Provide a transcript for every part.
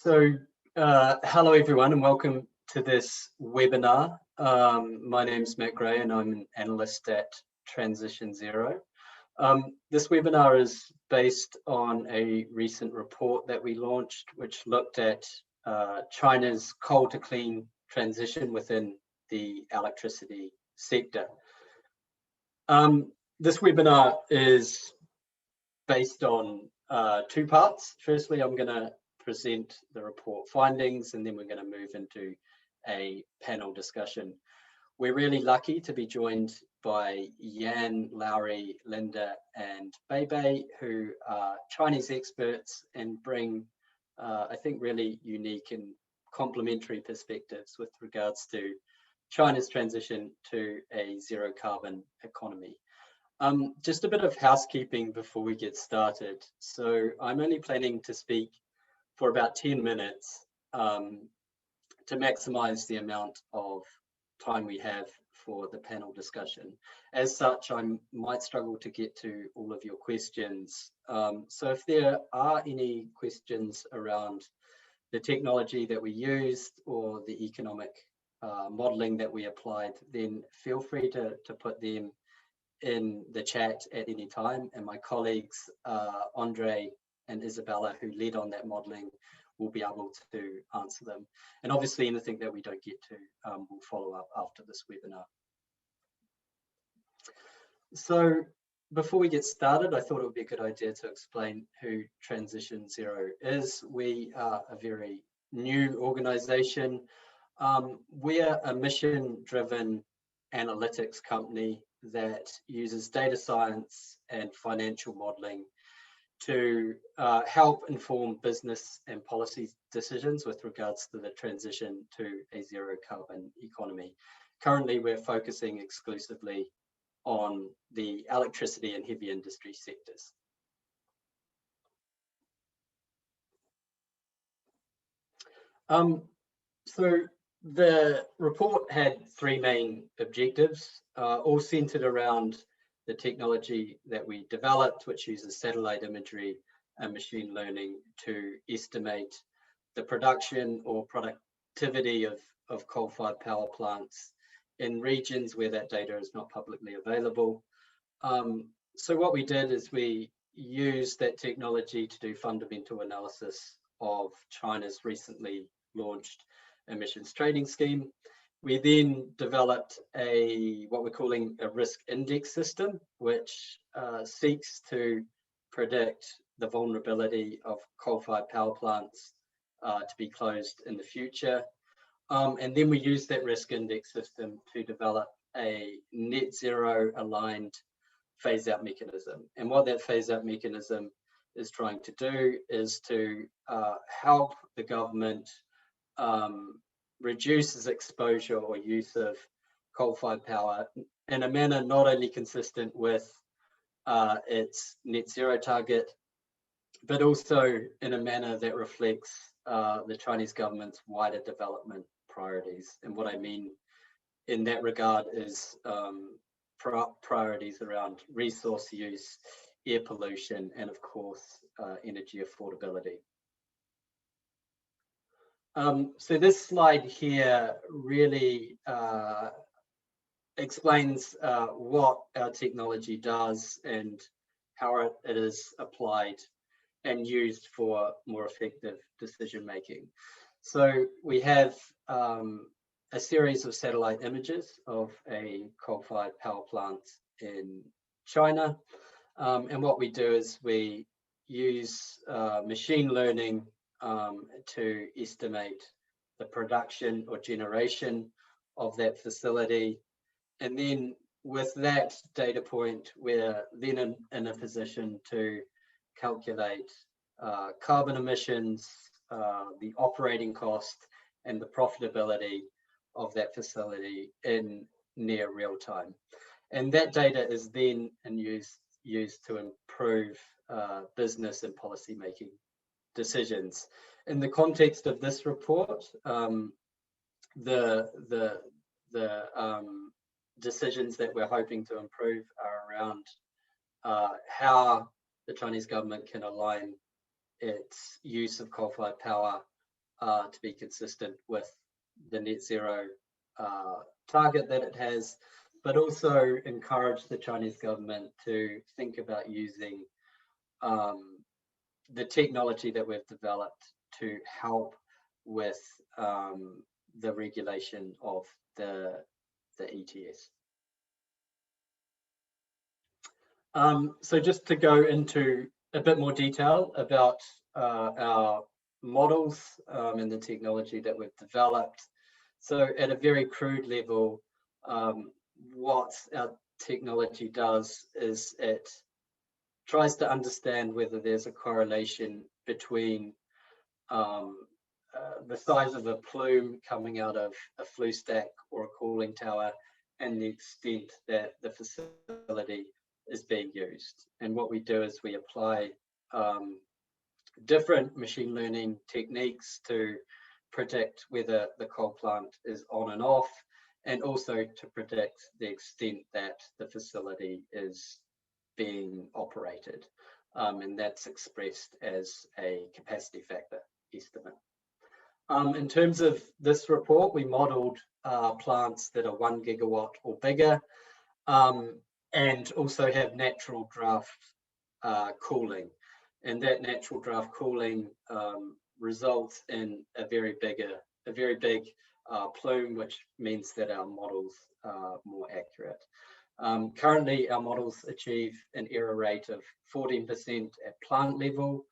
Hello everyone and welcome to this webinar. My name is Matt Gray and I'm an analyst at TransitionZero. This webinar is based on a recent report that we launched, which looked at China's coal to clean transition within the electricity sector. This webinar is based on two parts. Firstly, I'm going to present the report findings, and then we're going to move into a panel discussion. We're really lucky to be joined by Jiang, Lauri, Linda, and Beibei, who are Chinese experts and bring, I think, really unique and complementary perspectives with regards to China's transition to a zero carbon economy. Just a bit of housekeeping before we get started. So I'm only planning to speak for about 10 minutes to maximize the amount of time we have for the panel discussion. As such, I might struggle to get to all of your questions. So if there are any questions around the technology that we used or the economic modeling that we applied, then feel free to put them in the chat at any time, and my colleagues Andre and Isabella, who led on that modeling, will be able to answer them. And obviously anything that we don't get to will follow up after this webinar. So before we get started, I thought it would be a good idea to explain who TransitionZero is. We are a very new organization. We're a mission-driven analytics company that uses data science and financial modeling to help inform business and policy decisions with regards to the transition to a zero carbon economy. Currently, we're focusing exclusively on the electricity and heavy industry sectors. So the report had three main objectives, all centered around the technology that we developed, which uses satellite imagery and machine learning to estimate the production or productivity of coal-fired power plants in regions where that data is not publicly available. So what we did is we used that technology to do fundamental analysis of China's recently launched emissions trading scheme. We then developed what we're calling a risk index system, which seeks to predict the vulnerability of coal-fired power plants to be closed in the future. And then we used that risk index system to develop a net zero aligned phase out mechanism. And what that phase out mechanism is trying to do is to help the government reduces exposure or use of coal-fired power in a manner not only consistent with its net zero target, but also in a manner that reflects the Chinese government's wider development priorities. And what I mean in that regard is priorities around resource use, air pollution, and of course, energy affordability. So this slide here really explains what our technology does and how it is applied and used for more effective decision making. So we have a series of satellite images of a coal-fired power plant in China. And what we do is we use machine learning to estimate the production or generation of that facility. And then with that data point, we're then in a position to calculate carbon emissions, the operating cost, and the profitability of that facility in near real time. And that data is then used to improve business and policy making decisions. In the context of this report, the decisions that we're hoping to improve are around how the Chinese government can align its use of coal-fired power to be consistent with the net zero target that it has, but also encourage the Chinese government to think about using the technology that we've developed to help with the regulation of the ETS. So just to go into a bit more detail about our models and the technology that we've developed. So at a very crude level, what our technology does is it tries to understand whether there's a correlation between the size of a plume coming out of a flue stack or a cooling tower and the extent that the facility is being used. And what we do is we apply different machine learning techniques to predict whether the coal plant is on and off, and also to predict the extent that the facility is being operated. And that's expressed as a capacity factor estimate. In terms of this report, we modeled plants that are 1 gigawatt or bigger, and also have natural draft cooling. And that natural draft cooling results in a very big plume, which means that our models are more accurate. Currently, our models achieve an error rate of 14% at plant level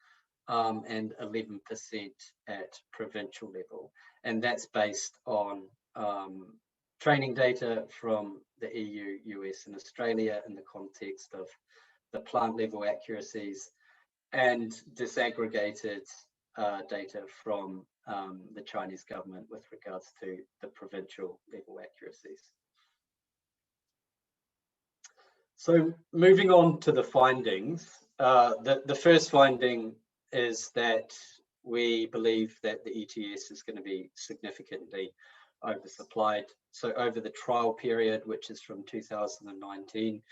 and 11% at provincial level. And that's based on training data from the EU, US, and Australia in the context of the plant level accuracies, and disaggregated data from the Chinese government with regards to the provincial level accuracies. So moving on to the findings, the first finding is that we believe that the ETS is going to be significantly oversupplied. So over the trial period, which is from 2019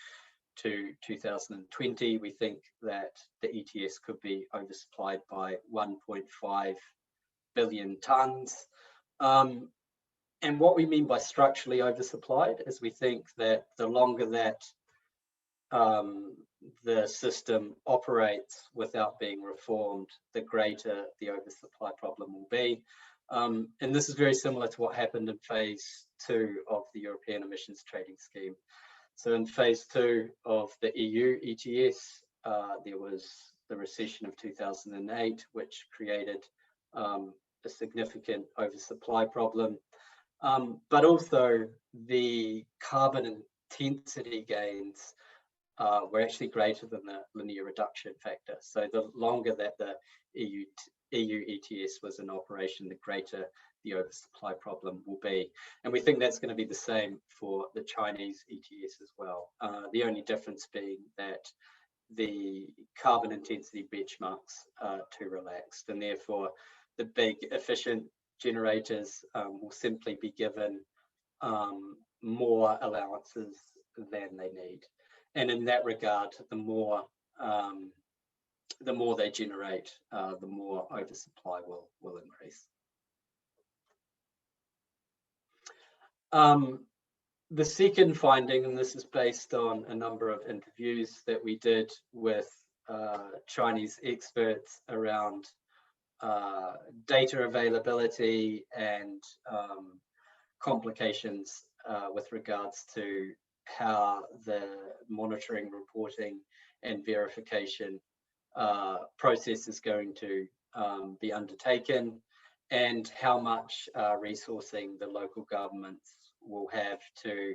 to 2020, we think that the ETS could be oversupplied by 1.5 billion tonnes. And what we mean by structurally oversupplied is we think that the longer that the system operates without being reformed, the greater the oversupply problem will be. And this is very similar to what happened in phase 2 of the European Emissions Trading Scheme. So in phase 2 of the EU ETS, there was the recession of 2008, which created a significant oversupply problem. But also the carbon intensity gains were actually greater than the linear reduction factor. So the longer that the EU ETS was in operation, the greater the oversupply problem will be. And we think that's going to be the same for the Chinese ETS as well. The only difference being that the carbon intensity benchmarks are too relaxed, and therefore the big efficient generators will simply be given more allowances than they need. And in that regard, the more they generate, the more oversupply will increase. The second finding, and this is based on a number of interviews that we did with Chinese experts around data availability and complications with regards to how the monitoring, reporting, and verification process is going to be undertaken, and how much resourcing the local governments will have to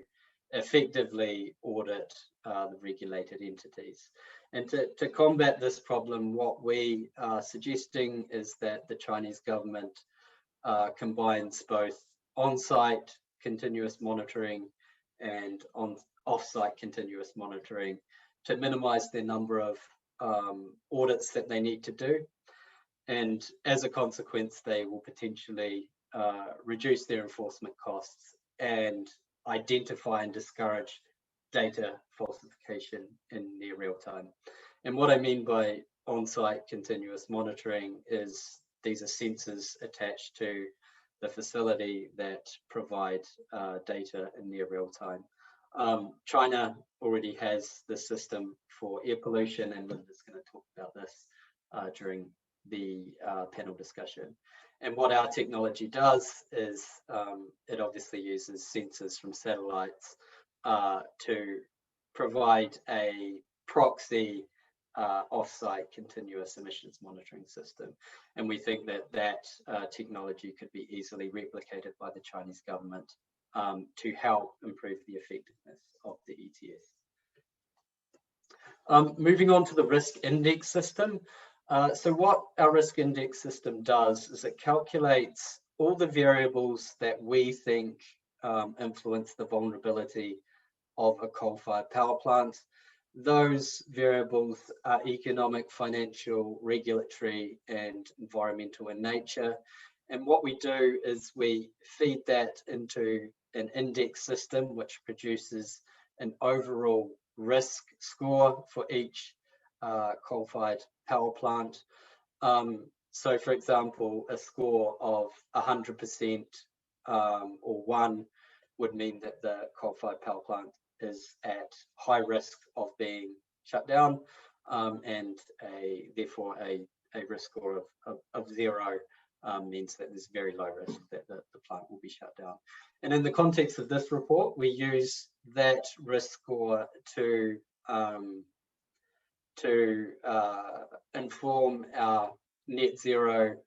effectively audit the regulated entities. And to combat this problem, what we are suggesting is that the Chinese government combines both on-site continuous monitoring and off-site continuous monitoring to minimize the number of audits that they need to do. And as a consequence, they will potentially reduce their enforcement costs and identify and discourage data falsification in near real time. And what I mean by on-site continuous monitoring is these are sensors attached to the facility that provide data in near real time. China already has the system for air pollution, and Linda's going to talk about this during the panel discussion. And what our technology does is it obviously uses sensors from satellites to provide a proxy off-site continuous emissions monitoring system. And we think that that technology could be easily replicated by the Chinese government to help improve the effectiveness of the ETS. Moving on to the risk index system. So what our risk index system does is it calculates all the variables that we think influence the vulnerability of a coal-fired power plant. Those variables are economic, financial, regulatory, and environmental in nature. And what we do is we feed that into an index system, which produces an overall risk score for each coal-fired power plant. So, for example, a score of 100% or 1 would mean that the coal-fired power plant is at high risk of being shut down, and therefore a risk score of 0 means that there's very low risk that the plant will be shut down. And in the context of this report, we use that risk score to inform our net zero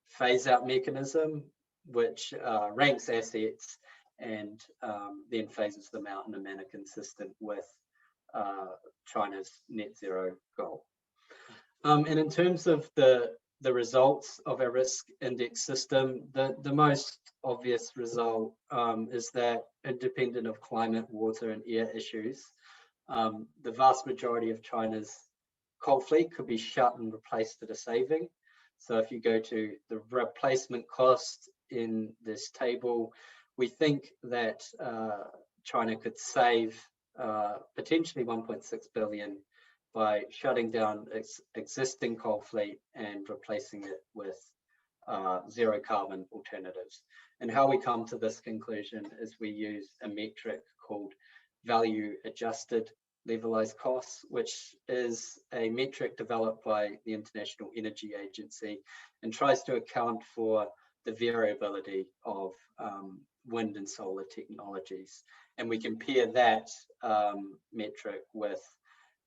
phase out mechanism, which ranks assets and then phases them out in a manner consistent with China's net zero goal. And in terms of the results of our risk index system, the most obvious result is that independent of climate, water, and air issues, the vast majority of China's coal fleet could be shut and replaced at a saving. So if you go to the replacement cost in this table, we think that China could save potentially 1.6 billion by shutting down its existing coal fleet and replacing it with zero carbon alternatives. And how we come to this conclusion is we use a metric called value adjusted levelized costs, which is a metric developed by the International Energy Agency and tries to account for the variability of wind and solar technologies. And we compare that metric with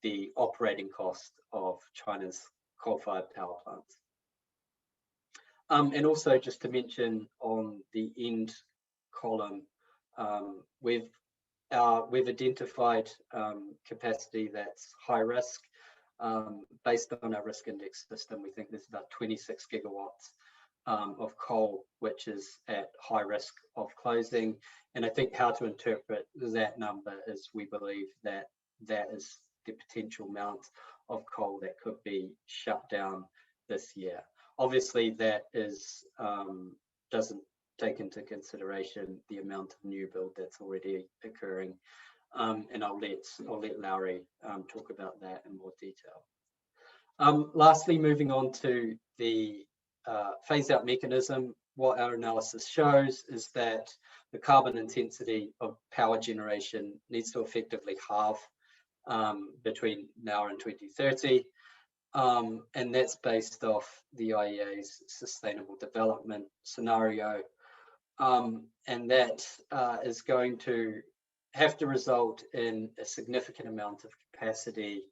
the operating cost of China's coal-fired power plants. And also just to mention on the end column, we've identified capacity that's high risk. Based on our risk index system, we think there's about 26 gigawatts of coal, which is at high risk of closing. And I think how to interpret that number is we believe that that is the potential amount of coal that could be shut down this year. Obviously, that is doesn't take into consideration the amount of new build that's already occurring. And I'll let Lauri talk about that in more detail. Lastly, moving on to the phase out mechanism, what our analysis shows is that the carbon intensity of power generation needs to effectively halve between now and 2030. And that's based off the IEA's sustainable development scenario. And that is going to have to result in a significant amount of capacity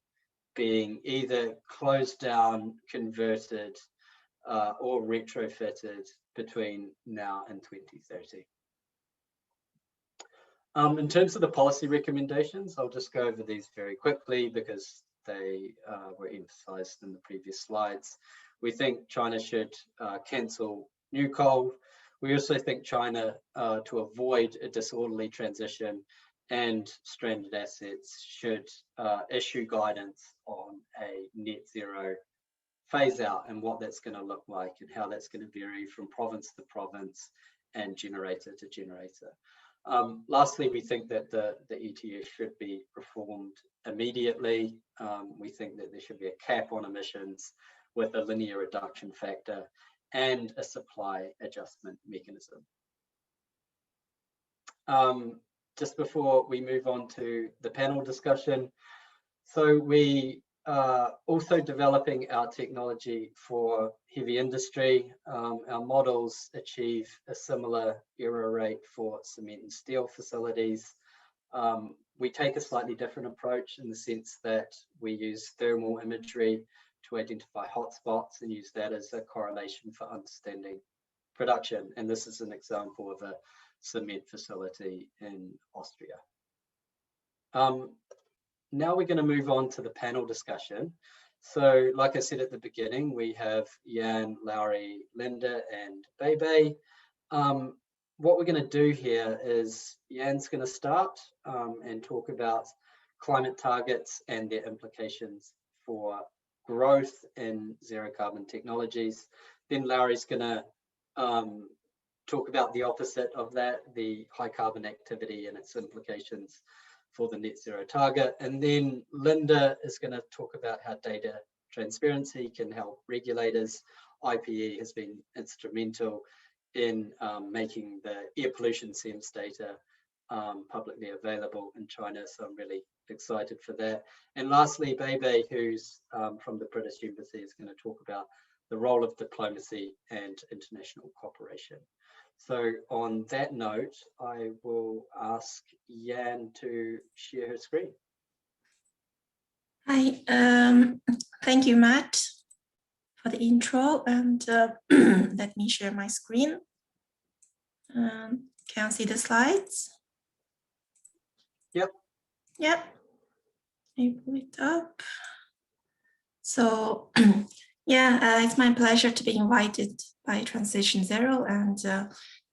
being either closed down, converted, or retrofitted between now and 2030. In terms of the policy recommendations, I'll just go over these very quickly because they were emphasized in the previous slides. We think China should cancel new coal. We also think China, to avoid a disorderly transition and stranded assets, should issue guidance on a net zero phase out and what that's going to look like and how that's going to vary from province to province and generator to generator. Lastly, we think that the ETS should be reformed immediately. We think that there should be a cap on emissions with a linear reduction factor, and a supply adjustment mechanism. Just before we move on to the panel discussion, so we are also developing our technology for heavy industry. Our models achieve a similar error rate for cement and steel facilities. We take a slightly different approach in the sense that we use thermal imagery to identify hotspots and use that as a correlation for understanding production. And this is an example of a cement facility in Austria. Now we're going to move on to the panel discussion. So like I said at the beginning, we have Jiang, Lauri, Linda, and Beibei. What we're going to do here is Jiang's going to start and talk about climate targets and their implications for growth in zero carbon technologies. Then Lauri's going to talk about the opposite of that, the high carbon activity and its implications for the net zero target. And then Linda is going to talk about how data transparency can help regulators. IPE has been instrumental in making the air pollution SEMS data publicly available in China. So I'm really excited for that. And lastly, Beibei, who's from the British Embassy, is going to talk about the role of diplomacy and international cooperation. So on that note, I will ask Jiang to share her screen. Hi, thank you, Matt, for the intro, and let me share my screen. Can you see the slides? Yep. Yep. Let me pull it up. So, yeah, it's my pleasure to be invited by TransitionZero and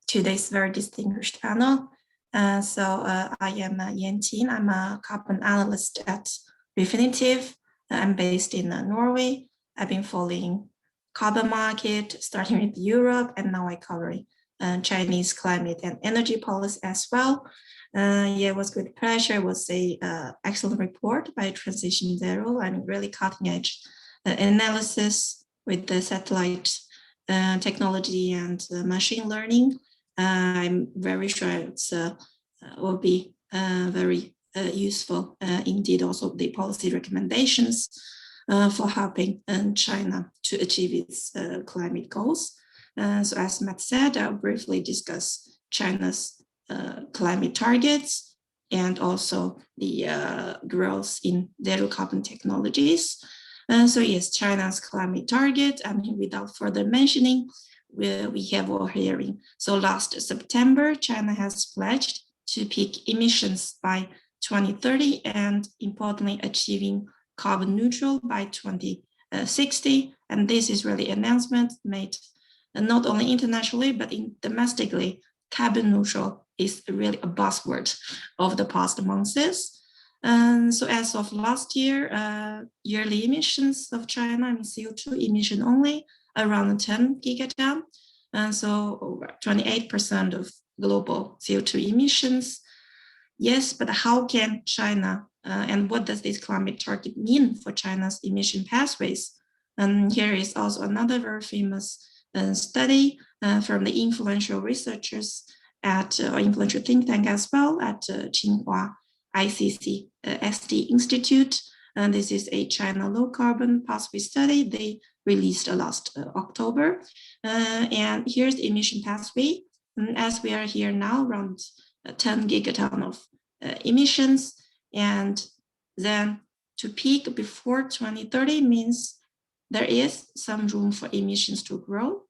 today's very distinguished panel. I am Jiang. I'm a carbon analyst at Refinitiv. I'm based in Norway. I've been following carbon market, starting with Europe, and now I cover Chinese climate and energy policy as well. Yeah, it was with pleasure. It was a excellent report by TransitionZero. I'm really cutting edge analysis with the satellite technology and machine learning. I'm very sure it will be very useful. Indeed, also the policy recommendations for helping China to achieve its climate goals. So as Matt said, I'll briefly discuss China's climate targets and also the growth in zero carbon technologies. So yes, China's climate target, I mean, without further mentioning, we have all hearing. So last September, China has pledged to peak emissions by 2030 and importantly achieving carbon neutral by 2060. And this is really an announcement made not only internationally, but domestically. Carbon neutral is really a buzzword of the past months. And so as of last year, yearly emissions of China, I mean CO2 emission only, around 10 gigaton. And so over 28% of global CO2 emissions. Yes, but how can China, and what does this climate target mean for China's emission pathways? And here is also another very famous study from the influential researchers at influential think tank as well at Tsinghua CICC SD Institute. And this is a China low carbon pathway study they released last October. And here's the emission pathway. And as we are here now, around 10 gigaton of emissions. And then to peak before 2030 means there is some room for emissions to grow.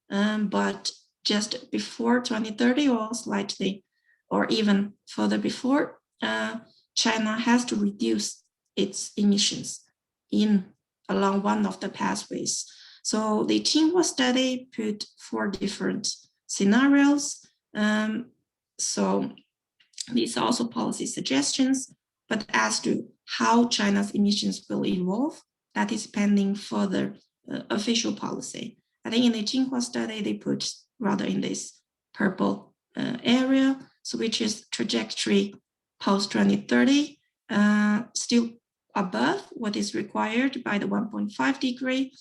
But just before 2030 or slightly, or even further before, China has to reduce its emissions along one of the pathways. So the Tsinghua study put 4 different scenarios. So these are also policy suggestions, but as to how China's emissions will evolve, that is pending further official policy. I think in the Tsinghua study, they put rather in this purple area, so which is trajectory post 2030, still above what is required by the 1.5 degree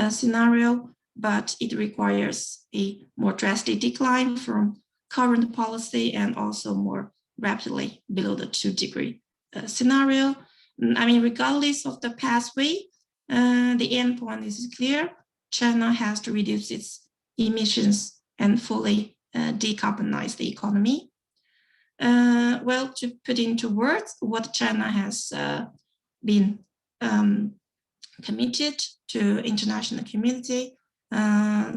scenario, but it requires a more drastic decline from current policy and also more rapidly below the 2-degree scenario. I mean, regardless of the pathway, the end point is clear. China has to reduce its emissions and fully decarbonize the economy. Well, to put into words what China has been committed to international community,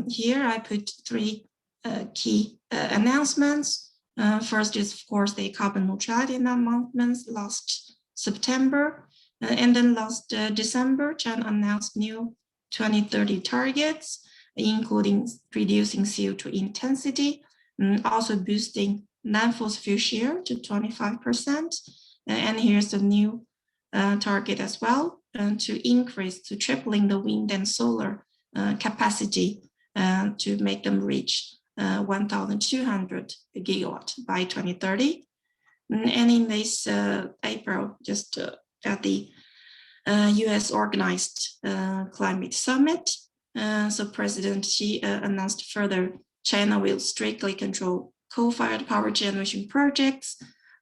here I put 3 key announcements. First is, of course, the carbon neutrality announcements last September. And then last December, China announced new 2030 targets, including reducing CO2 intensity, also boosting non-fossil fuel share to 25%. And here's a new target as well, to increase to tripling the wind and solar capacity to make them reach 1,200 gigawatt by 2030. And in this April, just at the US organized climate summit, so President Xi announced further China will strictly control coal-fired power generation projects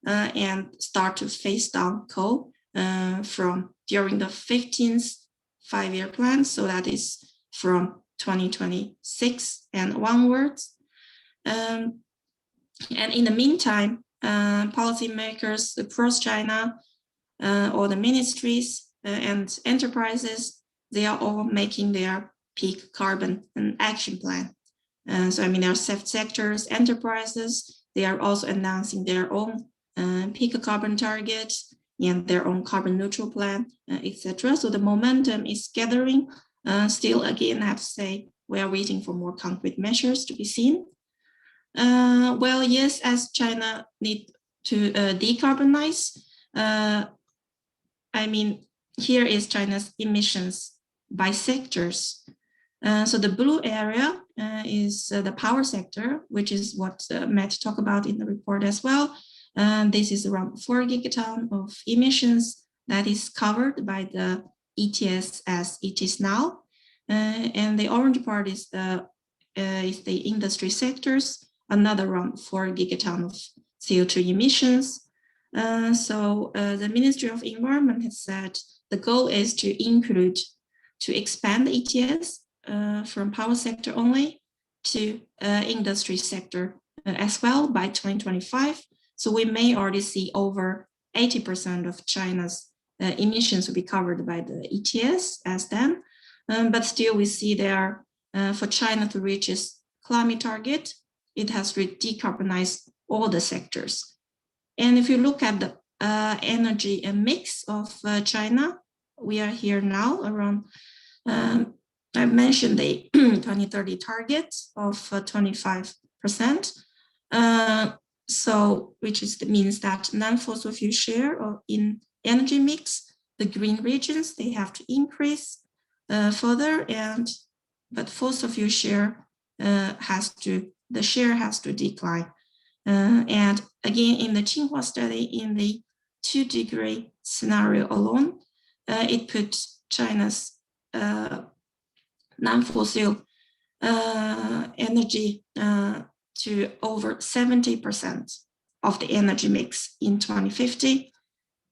and start to phase down coal from during the 15th 5-year plan. So that is from 2026 and onwards. And in the meantime, policymakers across China, all the ministries and enterprises, they are all making their peak carbon action plan. So I mean, there are sectors, enterprises, they are also announcing their own peak carbon targets and their own carbon neutral plan, etc. So the momentum is gathering. Still, again, I have to say, we are waiting for more concrete measures to be seen. Well, yes, as China need to decarbonize, I mean, here is China's emissions by sectors. So the blue area is the power sector, which is what Matt talked about in the report as well. This is around 4 gigaton of emissions that is covered by the ETS as it is now. And the orange part is the industry sectors, another around 4 gigaton of CO2 emissions. So the Ministry of Environment has said the goal is to expand the ETS from power sector only to industry sector as well by 2025. So we may already see over 80% of China's emissions will be covered by the ETS as then. But still we see there for China to reach its climate target, it has to decarbonize all the sectors. And if you look at the energy mix of China, we are here now around, I mentioned the 2030 target of 25%. So, which means that non-fossil fuel share in energy mix, the green regions, they have to increase further, but fossil fuel share the share has to decline. And again, in the Tsinghua study, in the 2-degree scenario alone, it puts China's non-fossil energy to over 70% of the energy mix in 2050.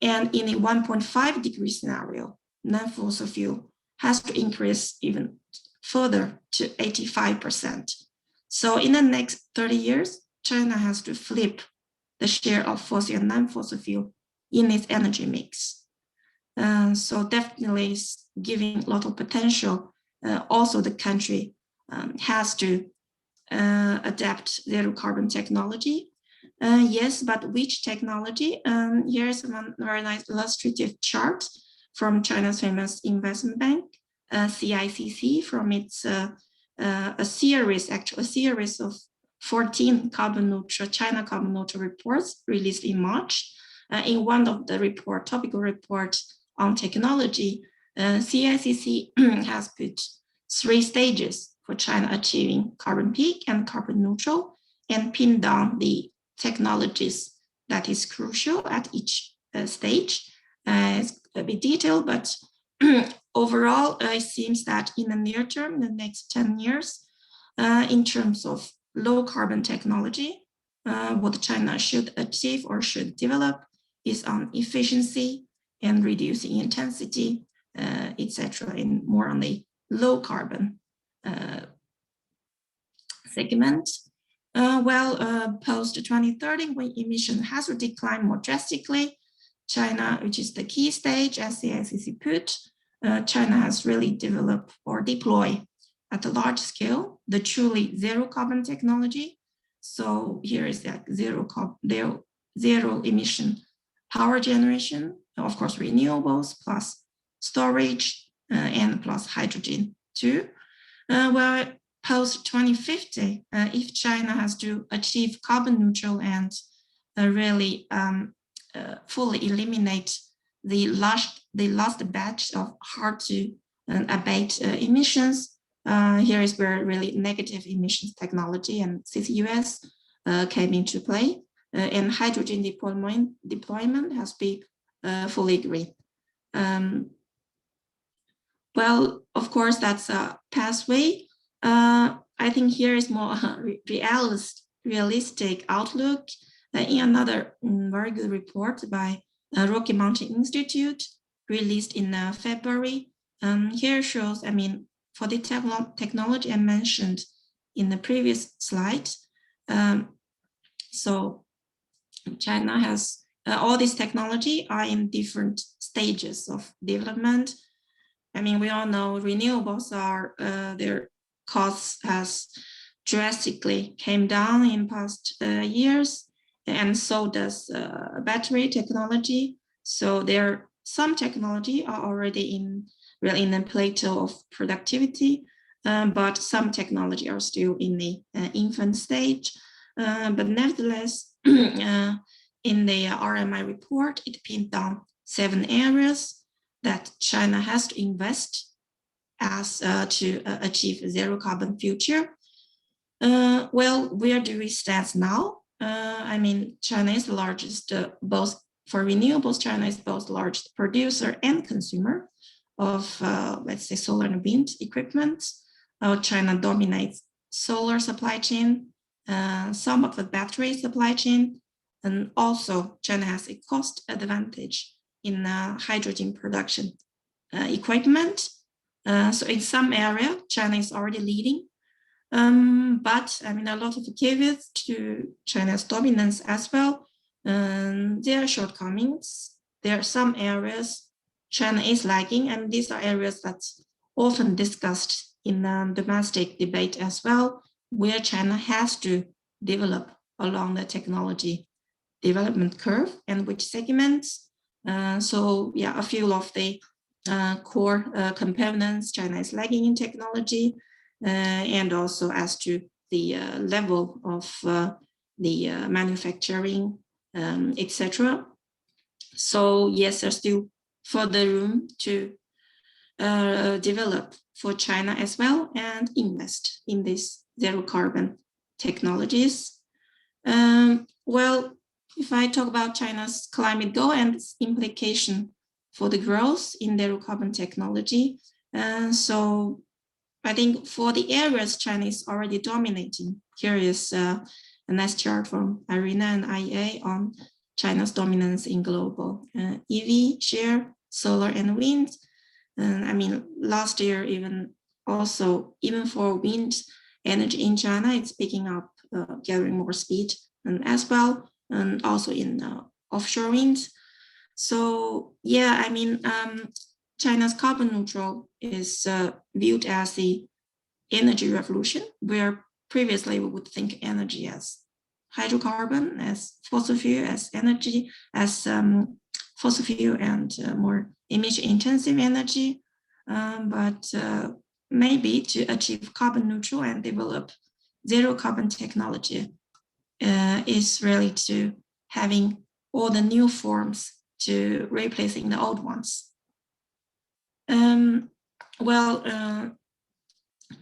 And in a 1.5-degree scenario, non-fossil fuel has to increase even further to 85%. So in the next 30 years, China has to flip the share of fossil and non-fossil fuel in its energy mix. So definitely it's giving a lot of potential. Also, the country has to adapt zero carbon technology. Yes, but which technology? Here's one very nice illustrative chart from China's famous investment bank, CICC, from its a series of 14 China carbon neutral reports released in March. In one of the topical reports on technology, CICC has put 3 stages for China achieving carbon peak and carbon neutral, and pinned down the technologies that is crucial at each stage. It's a bit detailed, but overall, it seems that in the near term, the next 10 years, in terms of low carbon technology, what China should achieve or should develop is on efficiency and reducing intensity, etc., and more on the low carbon segment. Post 2030, when emission has to decline more drastically, China, which is the key stage as CICC put, China has really developed or deployed at a large scale the truly zero carbon technology. So here is that zero emission power generation, of course, renewables plus storage and plus hydrogen too. Well, post 2050, if China has to achieve carbon neutral and really fully eliminate the last batch of hard to abate emissions, here is where really negative emissions technology and CCUS came into play, and hydrogen deployment has been fully agreed. Well, of course, that's a pathway. I think here is more realistic outlook in another very good report by Rocky Mountain Institute released in February. Here shows, I mean, for the technology I mentioned in the previous slide. So China has all these technology are in different stages of development. I mean, we all know renewables are, their costs has drastically came down in past years, and so does battery technology. So there some technology are already in the plateau of productivity, but some technology are still in the infant stage. But nevertheless, in the RMI report, it pinned down 7 areas that China has to invest as to achieve a zero carbon future. Well, where do we stand now? I mean, China is the largest, both for renewables, China is both the largest producer and consumer of, let's say, solar and wind equipment. China dominates solar supply chain, some of the battery supply chain, and also China has a cost advantage in hydrogen production equipment. So in some area, China is already leading. But I mean, a lot of caveats to China's dominance as well. There are shortcomings. There are some areas China is lagging, and these are areas that's often discussed in domestic debate as well, where China has to develop along the technology development curve and which segments. So yeah, a few of the core components China is lagging in technology, and also as to the level of the manufacturing, etc. So yes, there's still further room to develop for China as well and invest in these zero carbon technologies. Well, if I talk about China's climate goal and its implication for the growth in zero carbon technology, so I think for the areas China is already dominating, here is a nice chart from IRENA and IEA on China's dominance in global EV share, solar and wind. And I mean, last year, even for wind energy in China, it's picking up, gathering more speed as well, and also in offshore wind. So yeah, I mean, China's carbon neutral is viewed as the energy revolution, where previously we would think energy as hydrocarbon, as fossil fuel, as energy, as fossil fuel and more emission intensive energy. But maybe to achieve carbon neutral and develop zero carbon technology is really to having all the new forms to replacing the old ones.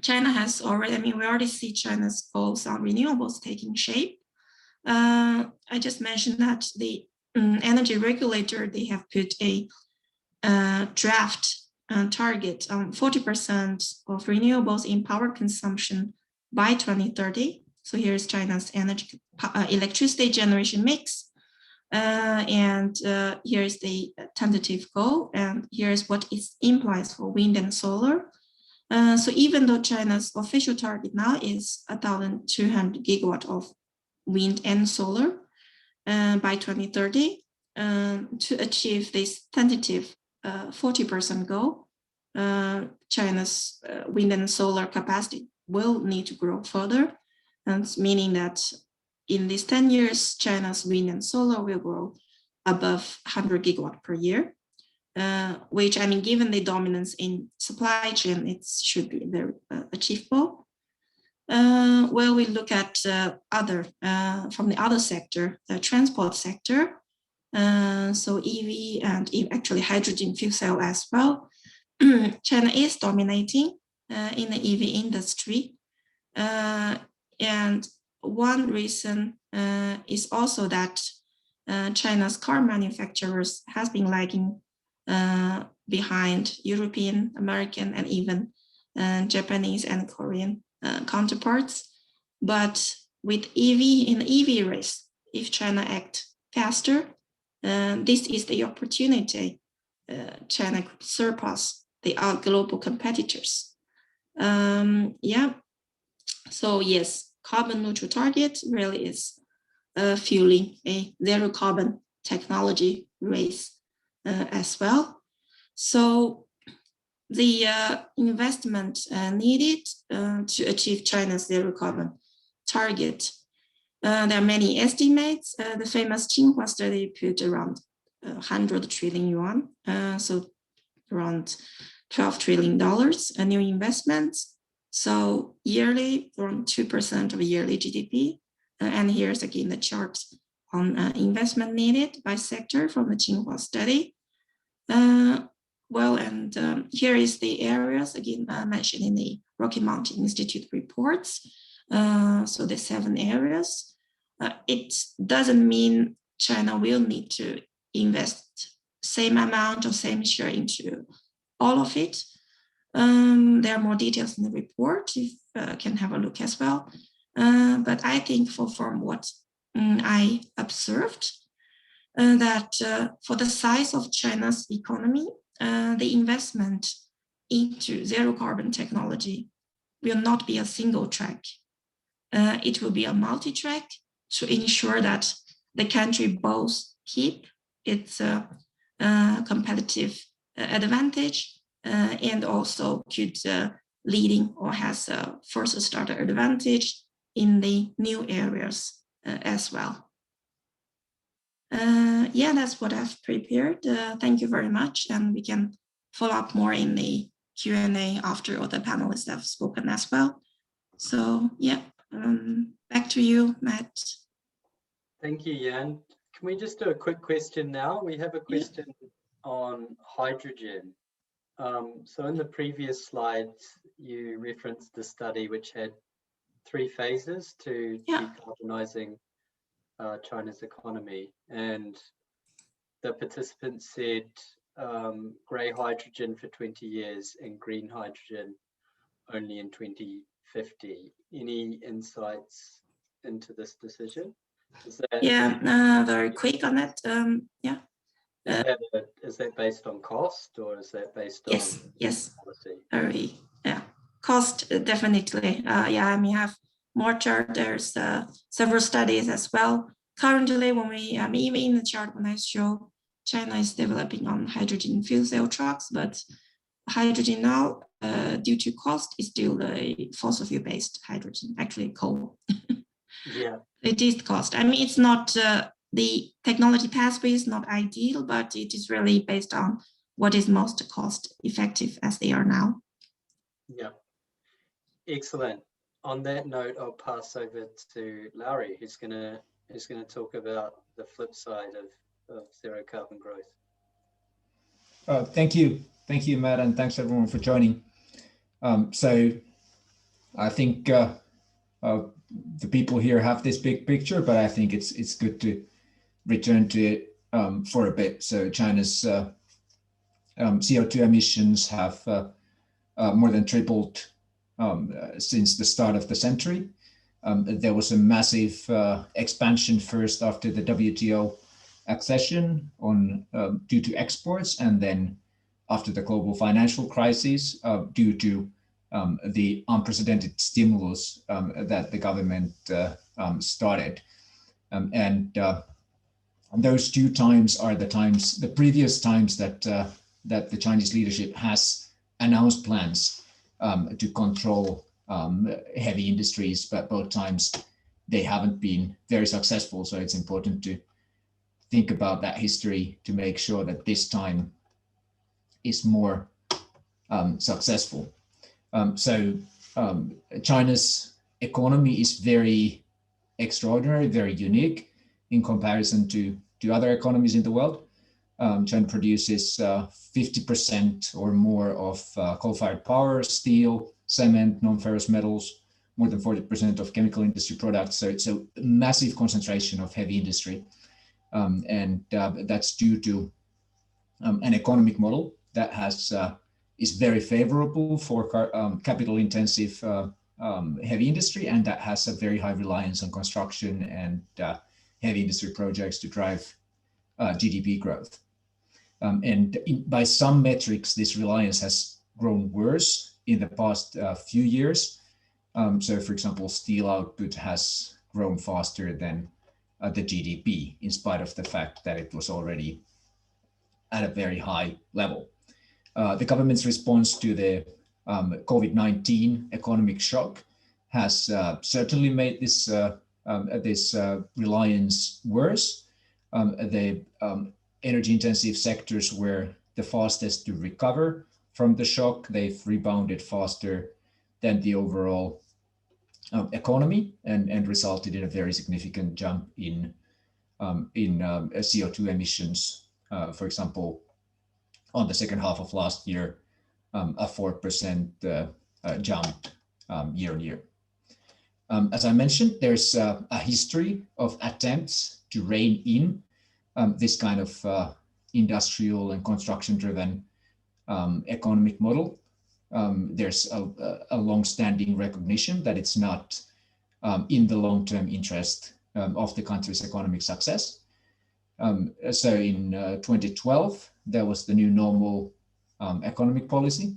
China has already, I mean, we already see China's goals on renewables taking shape. I just mentioned that the energy regulator, they have put a draft target 40% of renewables in power consumption by 2030. So here's China's electricity generation mix. And here's the tentative goal, and here's what it implies for wind and solar. So even though China's official target now is 1,200 gigawatt of wind and solar by 2030, to achieve this tentative 40% goal, China's wind and solar capacity will need to grow further, and meaning that in these 10 years, China's wind and solar will grow above 100 gigawatt per year, which, I mean, given the dominance in supply chain, it should be very achievable. Well, we look at from the other sector, the transport sector. So EV and actually hydrogen fuel cell as well. China is dominating in the EV industry. And one reason is also that China's car manufacturers has been lagging behind European, American, and even Japanese and Korean counterparts. But with in the EV race, if China acts faster, this is the opportunity China could surpass the global competitors. Yeah. So yes, carbon neutral target really is fueling a zero carbon technology race as well. So the investment needed to achieve China's zero carbon target. There are many estimates. The famous Tsinghua study put around 100 trillion yuan, so around $12 trillion new investments. So yearly, around 2% of yearly GDP. And here's again the chart on investment needed by sector from the Tsinghua study. Well, and here is the areas again mentioned in the Rocky Mountain Institute reports. So the 7 areas. It doesn't mean China will need to invest same amount or same share into all of it. There are more details in the report, if can have a look as well. But I think from what I observed, that for the size of China's economy, the investment into zero carbon technology will not be a single track. It will be a multi-track to ensure that the country both keep its competitive advantage and also could leading or has a first starter advantage in the new areas as well. Yeah, that's what I've prepared. Thank you very much, and we can follow up more in the Q&A after all the panelists have spoken as well. So yeah, back to you, Matt. Thank you, Jiang. Can we just do a quick question now? We have a question on hydrogen. So in the previous slides, you referenced the study which had 3 phases to decarbonizing China's economy, and the participants said grey hydrogen for 20 years and green hydrogen only in 2050. Any insights into this decision? Is that, very quick on that. Is that based on cost, or is that based on policy? Very, cost definitely. I mean, have more chart. There's several studies as well. Currently, when we even in the chart when I show China is developing on hydrogen fuel cell trucks, but hydrogen now, due to cost, is still the fossil fuel based hydrogen, actually coal. Yeah, it is cost. I mean, it's not the technology pathway is not ideal, but it is really based on what is most cost effective as they are now. Yeah, excellent. On that note, I'll pass over to Lauri, who's gonna talk about the flip side of zero carbon growth. Thank you, Matt, and thanks everyone for joining. So I think the people here have this big picture, but I think it's good to return to it for a bit. So China's CO2 emissions have more than tripled since the start of the century. There was a massive expansion first after the WTO accession due to exports, and then after the global financial crisis due to the unprecedented stimulus that the government started. And those two times are the previous times that the Chinese leadership has announced plans to control heavy industries, but both times they haven't been very successful. So it's important to think about that history to make sure that this time is more successful. China's economy is very extraordinary, very unique in comparison to other economies in the world. China produces 50% or more of coal-fired power, steel, cement, non-ferrous metals, more than 40% of chemical industry products. So massive concentration of heavy industry. And that's due to an economic model that is very favorable for capital-intensive heavy industry, and that has a very high reliance on construction and heavy industry projects to drive GDP growth. By some metrics, this reliance has grown worse in the past few years. So, for example, steel output has grown faster than the GDP, in spite of the fact that it was already at a very high level. The government's response to the COVID-19 economic shock has certainly made this reliance worse. The energy-intensive sectors were the fastest to recover from the shock. They've rebounded faster than the overall economy and resulted in a very significant jump in CO2 emissions. For example, on the second half of last year, a 4% jump year on year. As I mentioned, there's a history of attempts to rein in this kind of industrial and construction-driven economic model. There's a long-standing recognition that it's not in the long-term interest of the country's economic success. So in 2012, there was the new normal economic policy.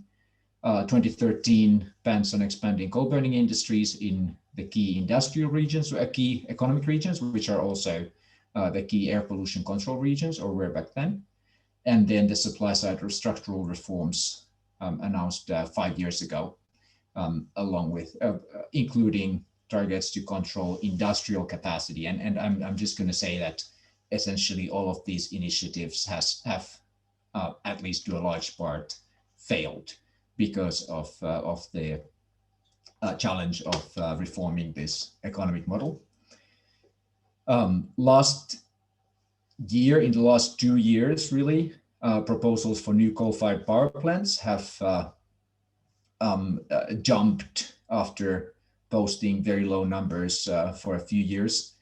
2013 bans on expanding coal burning industries in the key industrial regions, or key economic regions, which are also the key air pollution control regions, or were back then. And then the supply side or structural reforms announced 5 years ago, along with including targets to control industrial capacity. And I'm just going to say that essentially all of these initiatives have at least to a large part failed because of the challenge of reforming this economic model. Last year, in the last 2 years, really, proposals for new coal-fired power plants have jumped after posting very low numbers for a few years.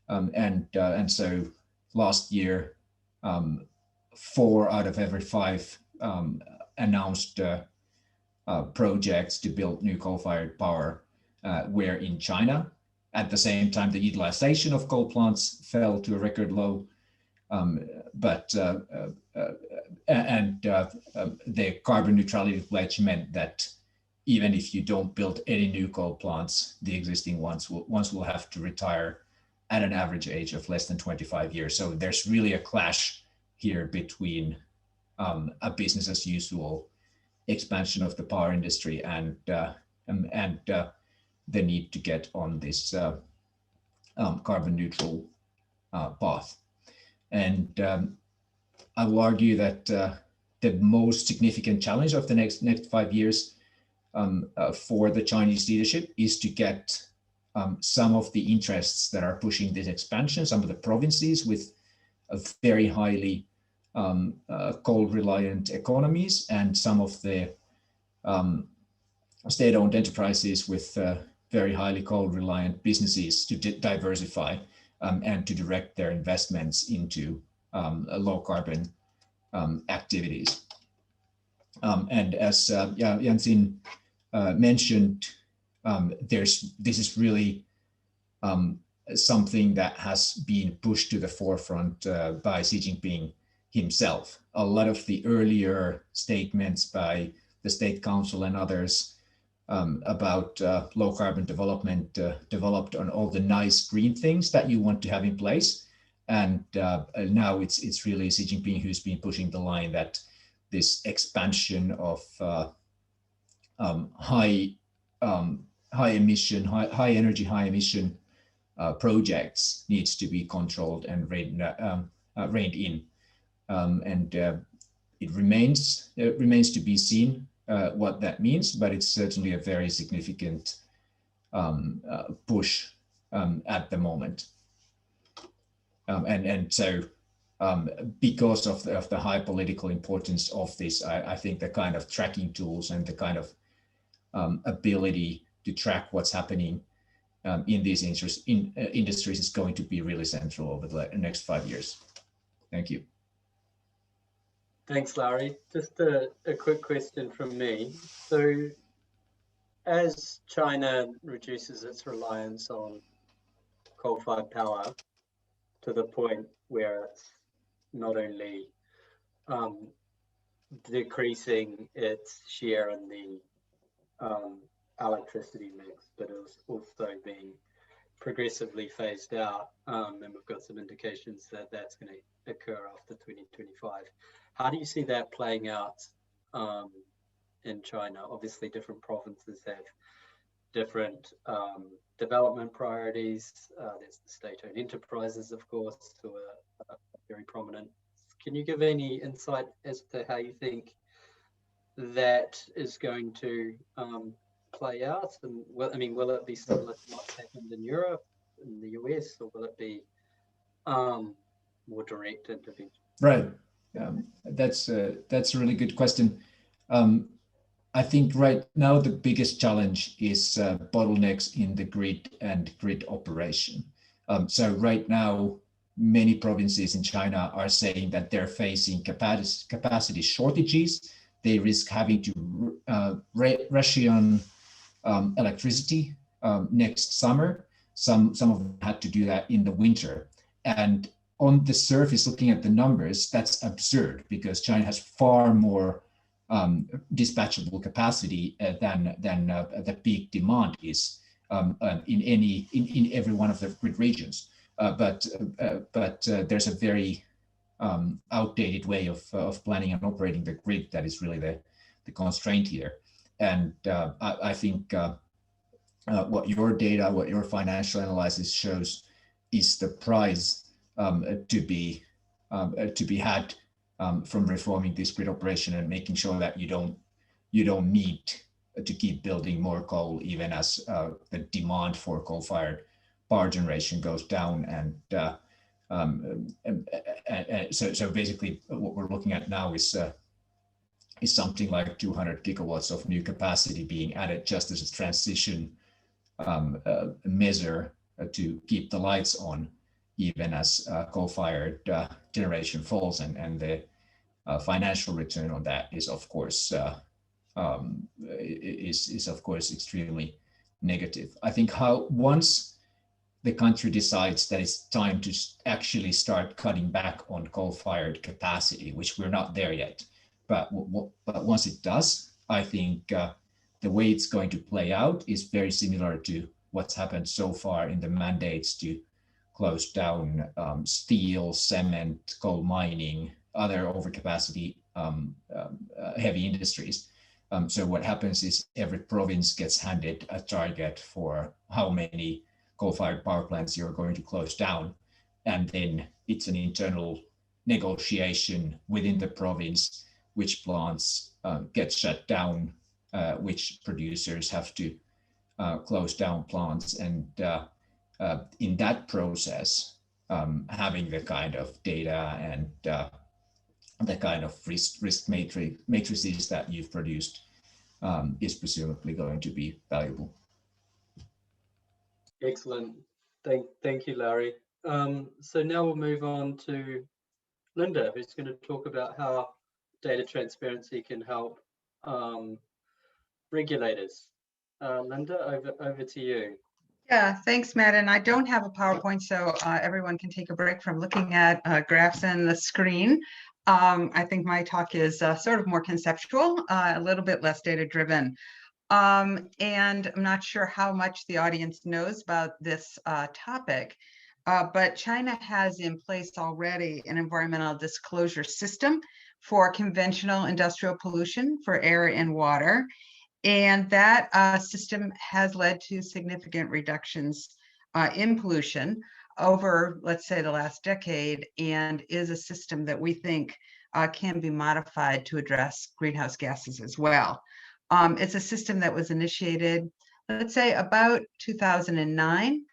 And so last year, 4 out of every 5 announced projects to build new coal-fired power were in China. At the same time, the utilization of coal plants fell to a record low, the carbon neutrality pledge meant that even if you don't build any new coal plants, the existing ones will have to retire at an average age of less than 25 years. So there's really a clash here between a business as usual expansion of the power industry and the need to get on this carbon neutral path. And I will argue that the most significant challenge of the next 5 years for the Chinese leadership is to get some of the interests that are pushing this expansion, some of the provinces with a very highly coal-reliant economies, and some of the state-owned enterprises with very highly coal-reliant businesses to diversify and to direct their investments into low-carbon activities. And as Jansin mentioned, this is really something that has been pushed to the forefront by Xi Jinping himself. A lot of the earlier statements by the State Council and others about low carbon development developed on all the nice green things that you want to have in place. And now it's really Xi Jinping who's been pushing the line that this expansion of high energy, high emission projects needs to be controlled and reined in. And it remains to be seen what that means, but it's certainly a very significant push at the moment. And so because of the high political importance of this, I think the kind of tracking tools and the kind of ability to track what's happening in these industries is going to be really central over the next 5 years. Thank you. Thanks, Lauri. Just a quick question from me. So as China reduces its reliance on coal-fired power to the point where it's not only decreasing its share in the electricity mix, but it's also being progressively phased out, and we've got some indications that that's going to occur after 2025. How do you see that playing out in China? Obviously, different provinces have different development priorities. There's the state-owned enterprises, of course, who are very prominent. Can you give any insight as to how you think that is going to play out? And will it be similar to what's happened in Europe, in the US, or will it be more direct intervention? Right. That's a really good question. I think right now the biggest challenge is bottlenecks in the grid and grid operation. So right now, many provinces in China are saying that they're facing capacity shortages. They risk having to ration electricity next summer. Some of them had to do that in the winter. And on the surface, looking at the numbers, that's absurd because China has far more dispatchable capacity than the peak demand is in every one of the grid regions. But there's a very outdated way of planning and operating the grid that is really the constraint here. And I think what your data, what your financial analysis shows is the prize to be had from reforming this grid operation and making sure that you don't need to keep building more coal, even as the demand for coal-fired power generation goes down. And so basically, what we're looking at now is something like 200 gigawatts of new capacity being added just as a transition measure to keep the lights on, even as coal-fired generation falls, and the financial return on that is of course extremely negative. I think once the country decides that it's time to actually start cutting back on coal-fired capacity, which we're not there yet, but once it does, I think the way it's going to play out is very similar to what's happened so far in the mandates to close down steel, cement, coal mining, other overcapacity heavy industries. So what happens is every province gets handed a target for how many coal-fired power plants you're going to close down. And then it's an internal negotiation within the province, which plants get shut down, which producers have to close down plants. And in that process, having the kind of data and the kind of risk matrices that you've produced is presumably going to be valuable. Excellent. Thank you, Lauri. So now we'll move on to Linda, who's going to talk about how data transparency can help regulators. Linda, over to you. Yeah, thanks, Matt. And I don't have a PowerPoint, so everyone can take a break from looking at graphs and the screen. I think my talk is sort of more conceptual, a little bit less data-driven. And I'm not sure how much the audience knows about this topic, but China has in place already an environmental disclosure system for conventional industrial pollution for air and water. And that system has led to significant reductions in pollution over, let's say, the last decade, and is a system that we think can be modified to address greenhouse gases as well. It's a system that was initiated, let's say, about 2009,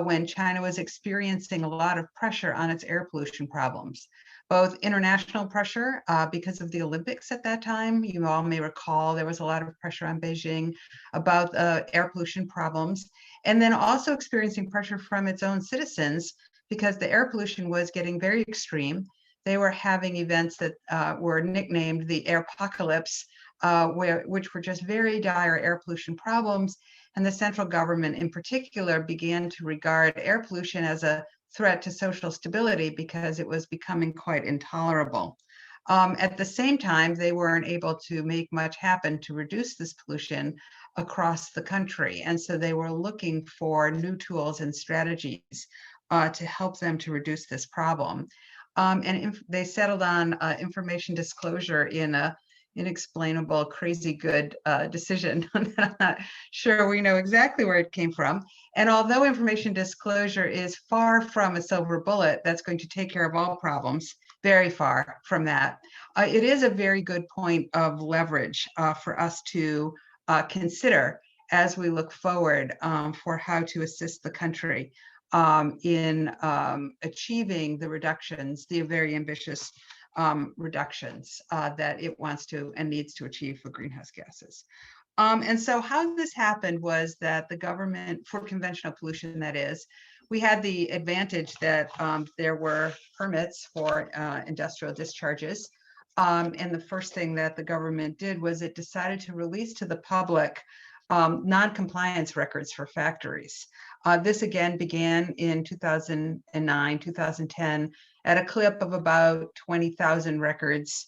when China was experiencing a lot of pressure on its air pollution problems. Both international pressure because of the Olympics at that time. You all may recall there was a lot of pressure on Beijing about air pollution problems, and then also experiencing pressure from its own citizens because the air pollution was getting very extreme. They were having events that were nicknamed the airpocalypse, which were just very dire air pollution problems. And the central government in particular began to regard air pollution as a threat to social stability because it was becoming quite intolerable. At the same time, they weren't able to make much happen to reduce this pollution across the country. And so they were looking for new tools and strategies to help them to reduce this problem. They settled on information disclosure in a inexplainable, crazy good decision. I'm not sure we know exactly where it came from. And although information disclosure is far from a silver bullet that's going to take care of all problems, very far from that, it is a very good point of leverage for us to consider as we look forward for how to assist the country in achieving the reductions, the very ambitious reductions that it wants to and needs to achieve for greenhouse gases. And so how this happened was that the government, for conventional pollution that is, we had the advantage that there were permits for industrial discharges. And the first thing that the government did was it decided to release to the public non-compliance records for factories. This again began in 2009, 2010, at a clip of about 20,000 records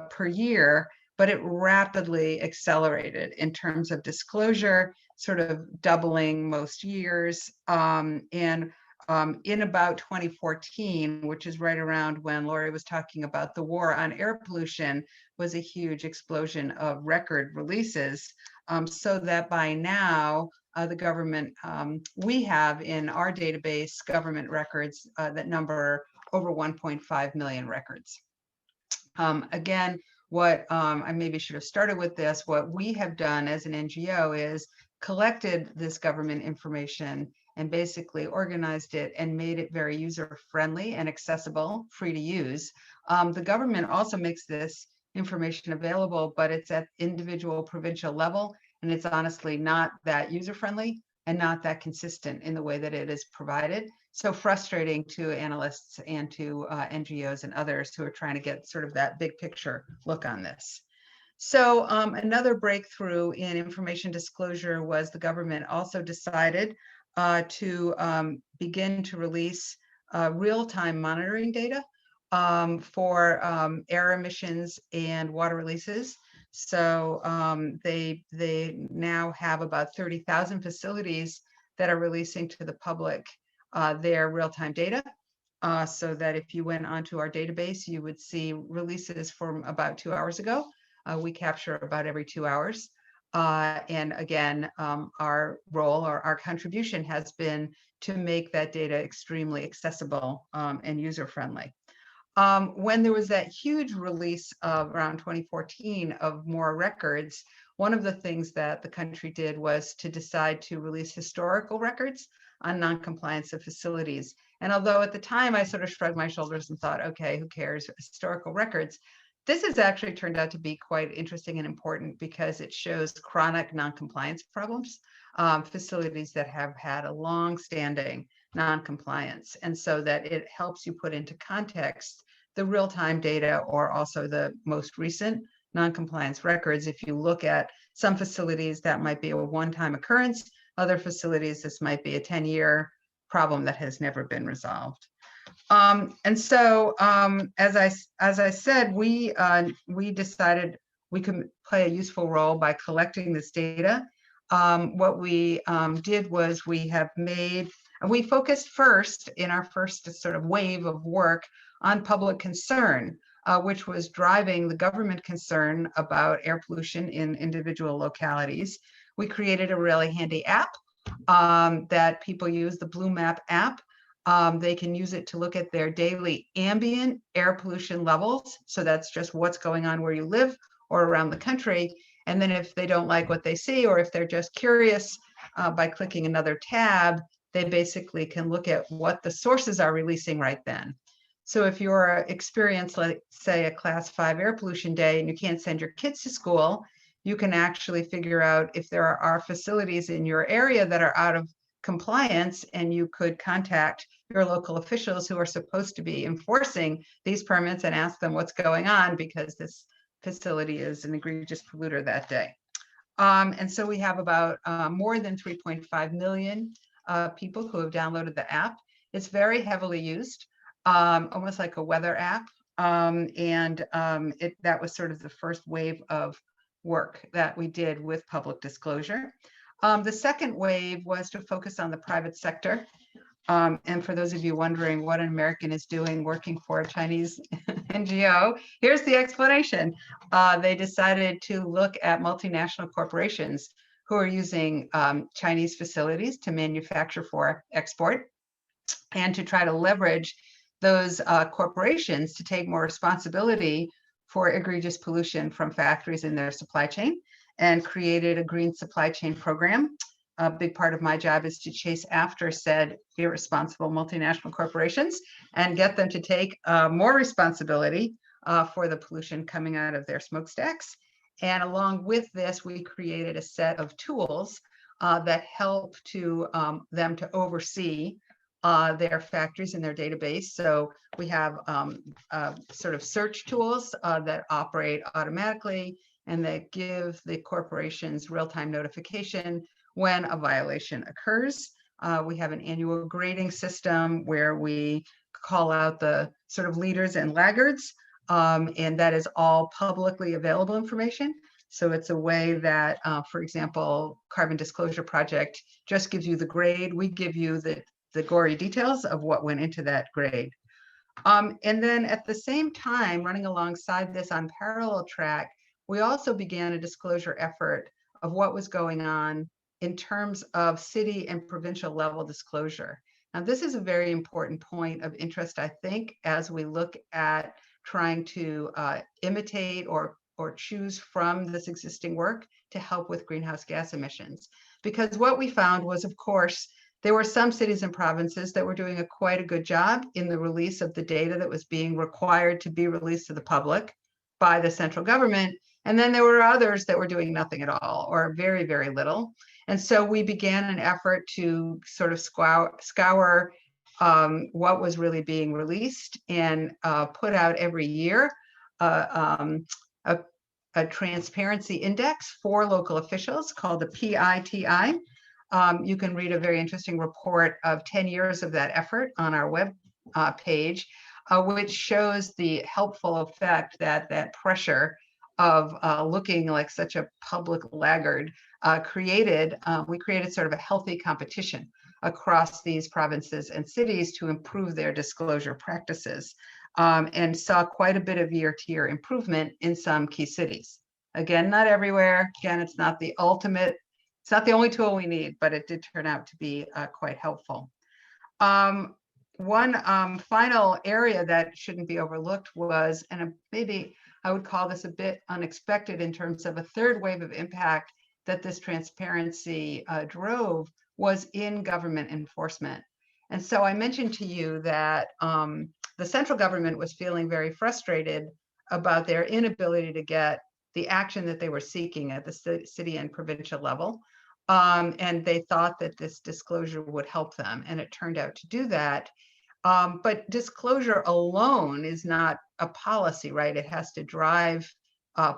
per year, but it rapidly accelerated in terms of disclosure, sort of doubling most years. In about 2014, which is right around when Lauri was talking about the war on air pollution, was a huge explosion of record releases, so that by now, the government, we have in our database government records that number over 1.5 million records. Again, what I maybe should have started with this, what we have done as an NGO is collected this government information and basically organized it and made it very user-friendly and accessible, free to use. The government also makes this information available, but it's at individual provincial level, and it's honestly not that user-friendly and not that consistent in the way that it is provided. So frustrating to analysts and to NGOs and others who are trying to get sort of that big picture look on this. So another breakthrough in information disclosure was the government also decided to begin to release real-time monitoring data for air emissions and water releases. So they now have about 30,000 facilities that are releasing to the public their real-time data. So that if you went onto our database, you would see releases from about 2 hours ago. We capture about every 2 hours. And again, our role or our contribution has been to make that data extremely accessible and user-friendly. When there was that huge release of around 2014 of more records, one of the things that the country did was to decide to release historical records on non-compliance of facilities. And although at the time I sort of shrugged my shoulders and thought, okay, who cares, historical records, this has actually turned out to be quite interesting and important because it shows chronic non-compliance problems, facilities that have had a long-standing non-compliance. And so that it helps you put into context the real-time data or also the most recent non-compliance records. If you look at some facilities, that might be a one-time occurrence. Other facilities, this might be a 10-year problem that has never been resolved. And so, as I said, we decided we could play a useful role by collecting this data. What we did was we focused first in our first sort of wave of work on public concern, which was driving the government concern about air pollution in individual localities. We created a really handy app that people use, the Blue Map app. They can use it to look at their daily ambient air pollution levels. So that's just what's going on where you live or around the country. And then if they don't like what they see, or if they're just curious, by clicking another tab, they basically can look at what the sources are releasing right then. So if you're experiencing, like, say, a class 5 air pollution day and you can't send your kids to school, you can actually figure out if there are facilities in your area that are out of compliance, and you could contact your local officials who are supposed to be enforcing these permits and ask them what's going on, because this facility is an egregious polluter that day. And so we have about more than 3.5 million people who have downloaded the app. It's very heavily used, almost like a weather app. That was sort of the first wave of work that we did with public disclosure. The second wave was to focus on the private sector. And for those of you wondering what an American is doing working for a Chinese NGO, here's the explanation. They decided to look at multinational corporations who are using Chinese facilities to manufacture for export, and to try to leverage those corporations to take more responsibility for egregious pollution from factories in their supply chain, and created a green supply chain program. A big part of my job is to chase after said irresponsible multinational corporations and get them to take more responsibility for the pollution coming out of their smokestacks. And along with this, we created a set of tools that help to them to oversee their factories and their database. So we have sort of search tools that operate automatically and that give the corporations real-time notification when a violation occurs. We have an annual grading system where we call out the sort of leaders and laggards, and that is all publicly available information. So it's a way that, for example, Carbon Disclosure Project just gives you the grade. We give you the gory details of what went into that grade. And then at the same time, running alongside this on parallel track, we also began a disclosure effort of what was going on in terms of city and provincial level disclosure. Now, this is a very important point of interest, I think, as we look at trying to imitate or choose from this existing work to help with greenhouse gas emissions. Because what we found was, of course, there were some cities and provinces that were doing quite a good job in the release of the data that was being required to be released to the public by the central government. And then there were others that were doing nothing at all, or very, very little. And so we began an effort to sort of scour what was really being released, and put out every year a transparency index for local officials called the PITI. You can read a very interesting report of 10 years of that effort on our web page, which shows the helpful effect that pressure of looking like such a public laggard created. We created sort of a healthy competition across these provinces and cities to improve their disclosure practices, and saw quite a bit of year-to-year improvement in some key cities. Again, not everywhere. Again, it's not the ultimate, it's not the only tool we need, but it did turn out to be quite helpful. One final area that shouldn't be overlooked was, and maybe I would call this a bit unexpected in terms of a third wave of impact that this transparency drove, was in government enforcement. And so I mentioned to you that the central government was feeling very frustrated about their inability to get the action that they were seeking at the city and provincial level. And they thought that this disclosure would help them, and it turned out to do that. But disclosure alone is not a policy, right? It has to drive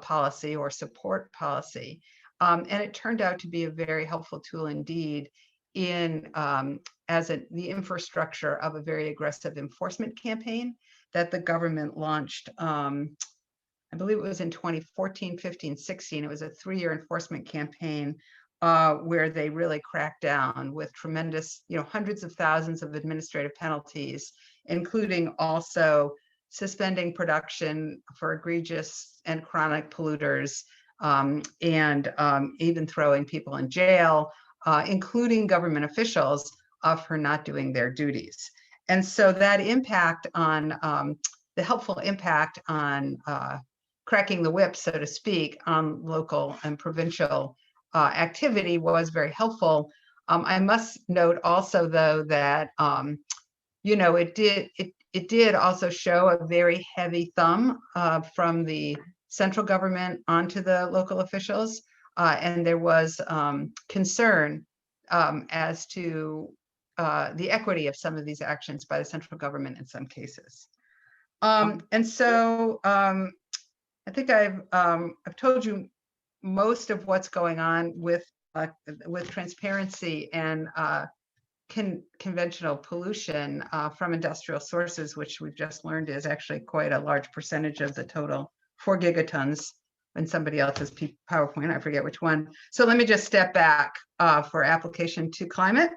policy or support policy. And it turned out to be a very helpful tool indeed in the infrastructure of a very aggressive enforcement campaign that the government launched. I believe it was in 2014, 15, 16. It was a 3-year enforcement campaign where they really cracked down with tremendous, hundreds of thousands of administrative penalties, including also suspending production for egregious and chronic polluters, and even throwing people in jail, including government officials, for not doing their duties. And so that impact on, the helpful impact on cracking the whip, so to speak, on local and provincial activity was very helpful. I must note also, though, that it did also show a very heavy thumb from the central government onto the local officials, and there was concern as to the equity of some of these actions by the central government in some cases. And so I think I've told you most of what's going on with transparency and conventional pollution from industrial sources, which we've just learned is actually quite a large percentage of the total 4 gigatons in somebody else's PowerPoint, I forget which one. So let me just step back for application to climate.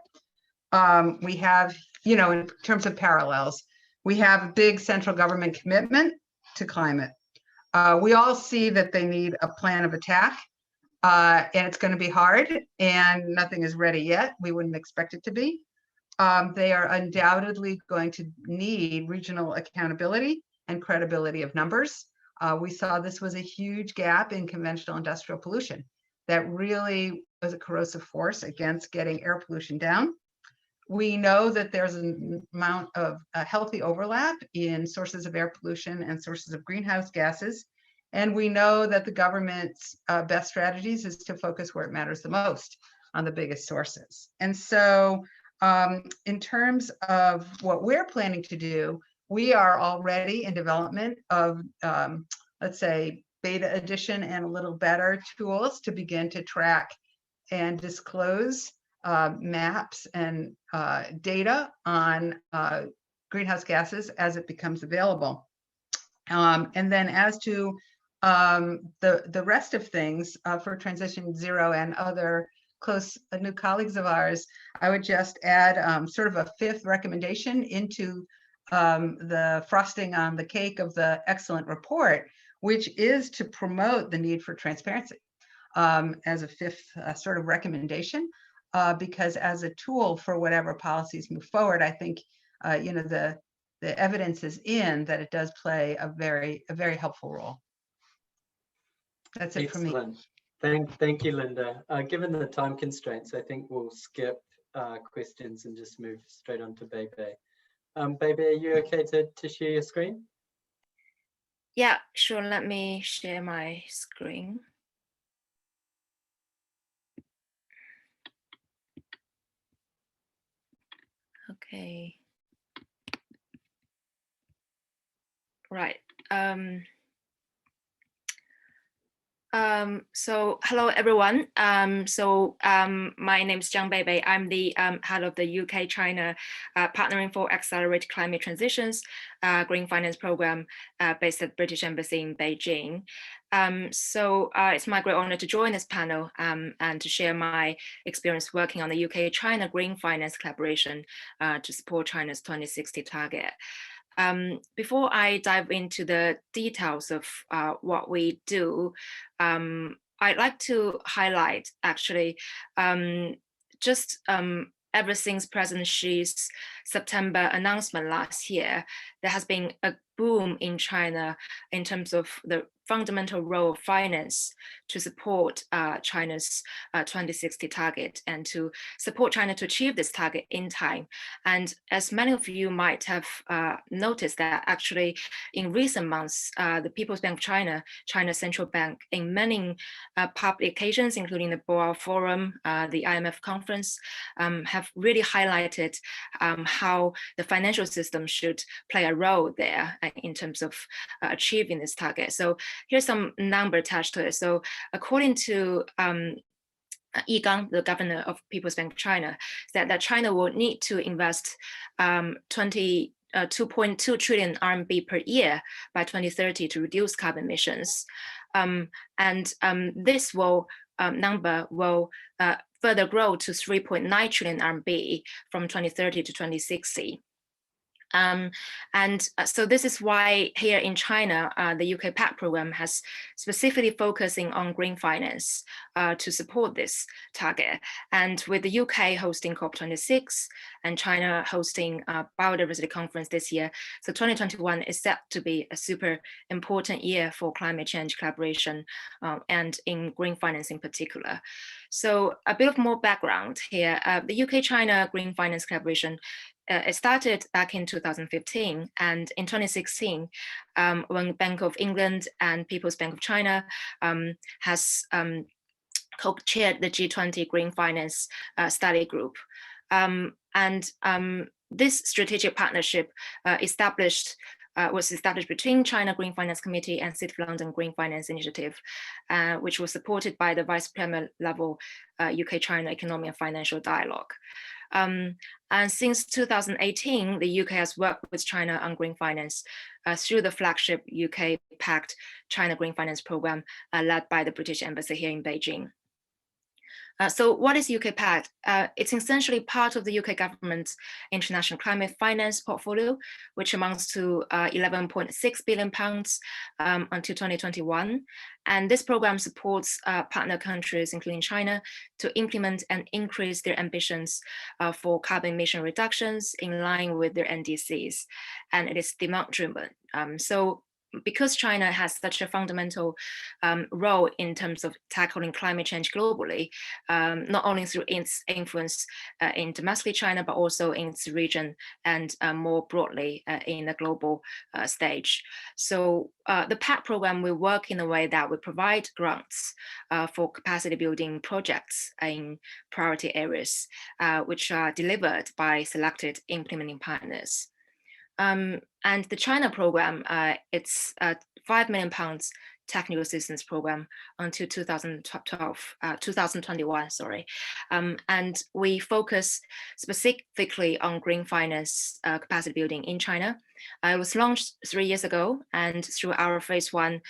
We have, in terms of parallels, we have a big central government commitment to climate. We all see that they need a plan of attack, and it's going to be hard, and nothing is ready yet. We wouldn't expect it to be. They are undoubtedly going to need regional accountability and credibility of numbers. We saw this was a huge gap in conventional industrial pollution that really was a corrosive force against getting air pollution down. We know that there's an amount of healthy overlap in sources of air pollution and sources of greenhouse gases. And we know that the government's best strategies is to focus where it matters the most, on the biggest sources. And so in terms of what we're planning to do, we are already in development of, let's say, beta edition and a little better tools to begin to track and disclose maps and data on greenhouse gases as it becomes available. And then as to the rest of things for TransitionZero and other close new colleagues of ours, I would just add sort of a 5th recommendation into the frosting on the cake of the excellent report, which is to promote the need for transparency as a 5th sort of recommendation. Because as a tool for whatever policies move forward, I think the evidence is in that it does play a very helpful role. That's it for me. Thank you, Linda. Given the time constraints, I think we'll skip questions and just move straight on to Beibei. Beibei, are you okay to share your screen? Yeah, sure. Let me share my screen. Okay. Right. So hello everyone. My name is Jiang Beibei. I'm the head of the UK-China Partnering for Accelerated Climate Transitions Green Finance Program based at British Embassy in Beijing. It's my great honor to join this panel and to share my experience working on the UK-China Green Finance Collaboration to support China's 2060 target. Before I dive into the details of what we do, I'd like to highlight actually just ever since President Xi's September announcement last year, there has been a boom in China in terms of the fundamental role of finance to support China's 2060 target and to support China to achieve this target in time. And as many of you might have noticed that actually in recent months, the People's Bank of China, China's central bank, in many public occasions, including the Boao Forum, the IMF conference, have really highlighted how the financial system should play a role there. in terms of achieving this target. So here's some number attached to it. So according to Jiang, the governor of People's Bank of China, said that China will need to invest 2.2 trillion RMB per year by 2030 to reduce carbon emissions. This number will further grow to 3.9 trillion RMB from 2030 to 2060. So this is why here in China, the UK PAC program has specifically focusing on green finance to support this target. And with the UK hosting COP26 and China hosting a biodiversity conference this year, so 2021 is set to be a super important year for climate change collaboration and in green finance in particular. So a bit of more background here. The UK-China green finance collaboration it started back in 2015, and in 2016, when Bank of England and People's Bank of China has co-chaired the G20 Green Finance Study Group. This strategic partnership was established between China Green Finance Committee and City of London Green Finance Initiative, which was supported by the Vice Premier level UK-China Economic and Financial Dialogue. And since 2018, the UK has worked with China on green finance through the flagship UK PAC China Green Finance Program led by the British Embassy here in Beijing. So what is UK PAC? It's essentially part of the UK government's international climate finance portfolio, which amounts to £11.6 billion until 2021. And this program supports partner countries, including China, to implement and increase their ambitions for carbon emission reductions in line with their NDCs. And it is demand-driven. So because China has such a fundamental role in terms of tackling climate change globally, not only through its influence in domestic China, but also in its region and more broadly in the global stage. So the PAC program will work in a way that we provide grants for capacity building projects in priority areas, which are delivered by selected implementing partners. And the China program, it's a £5 million technical assistance program until 2021, sorry. And we focus specifically on green finance capacity building in China. It was launched 3 years ago, and through our phase 1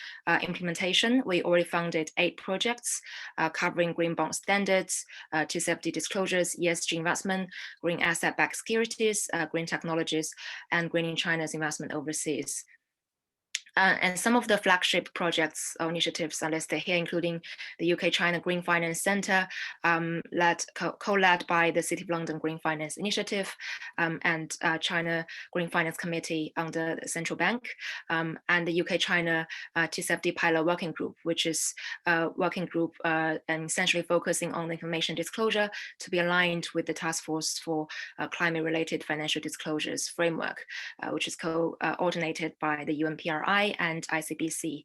implementation, we already funded 8 projects covering green bond standards, TCFD disclosures, ESG investment, green asset-backed securities, green technologies, and greening China's investment overseas. And some of the flagship projects or initiatives are listed here, including the UK-China Green Finance Centre, co-led by the City of London Green Finance Initiative and China Green Finance Committee under the Central Bank, and the UK-China TCFD Pilot Working Group, which is a working group and essentially focusing on information disclosure to be aligned with the Task Force for Climate-Related Financial Disclosures Framework, which is coordinated by the UNPRI and ICBC.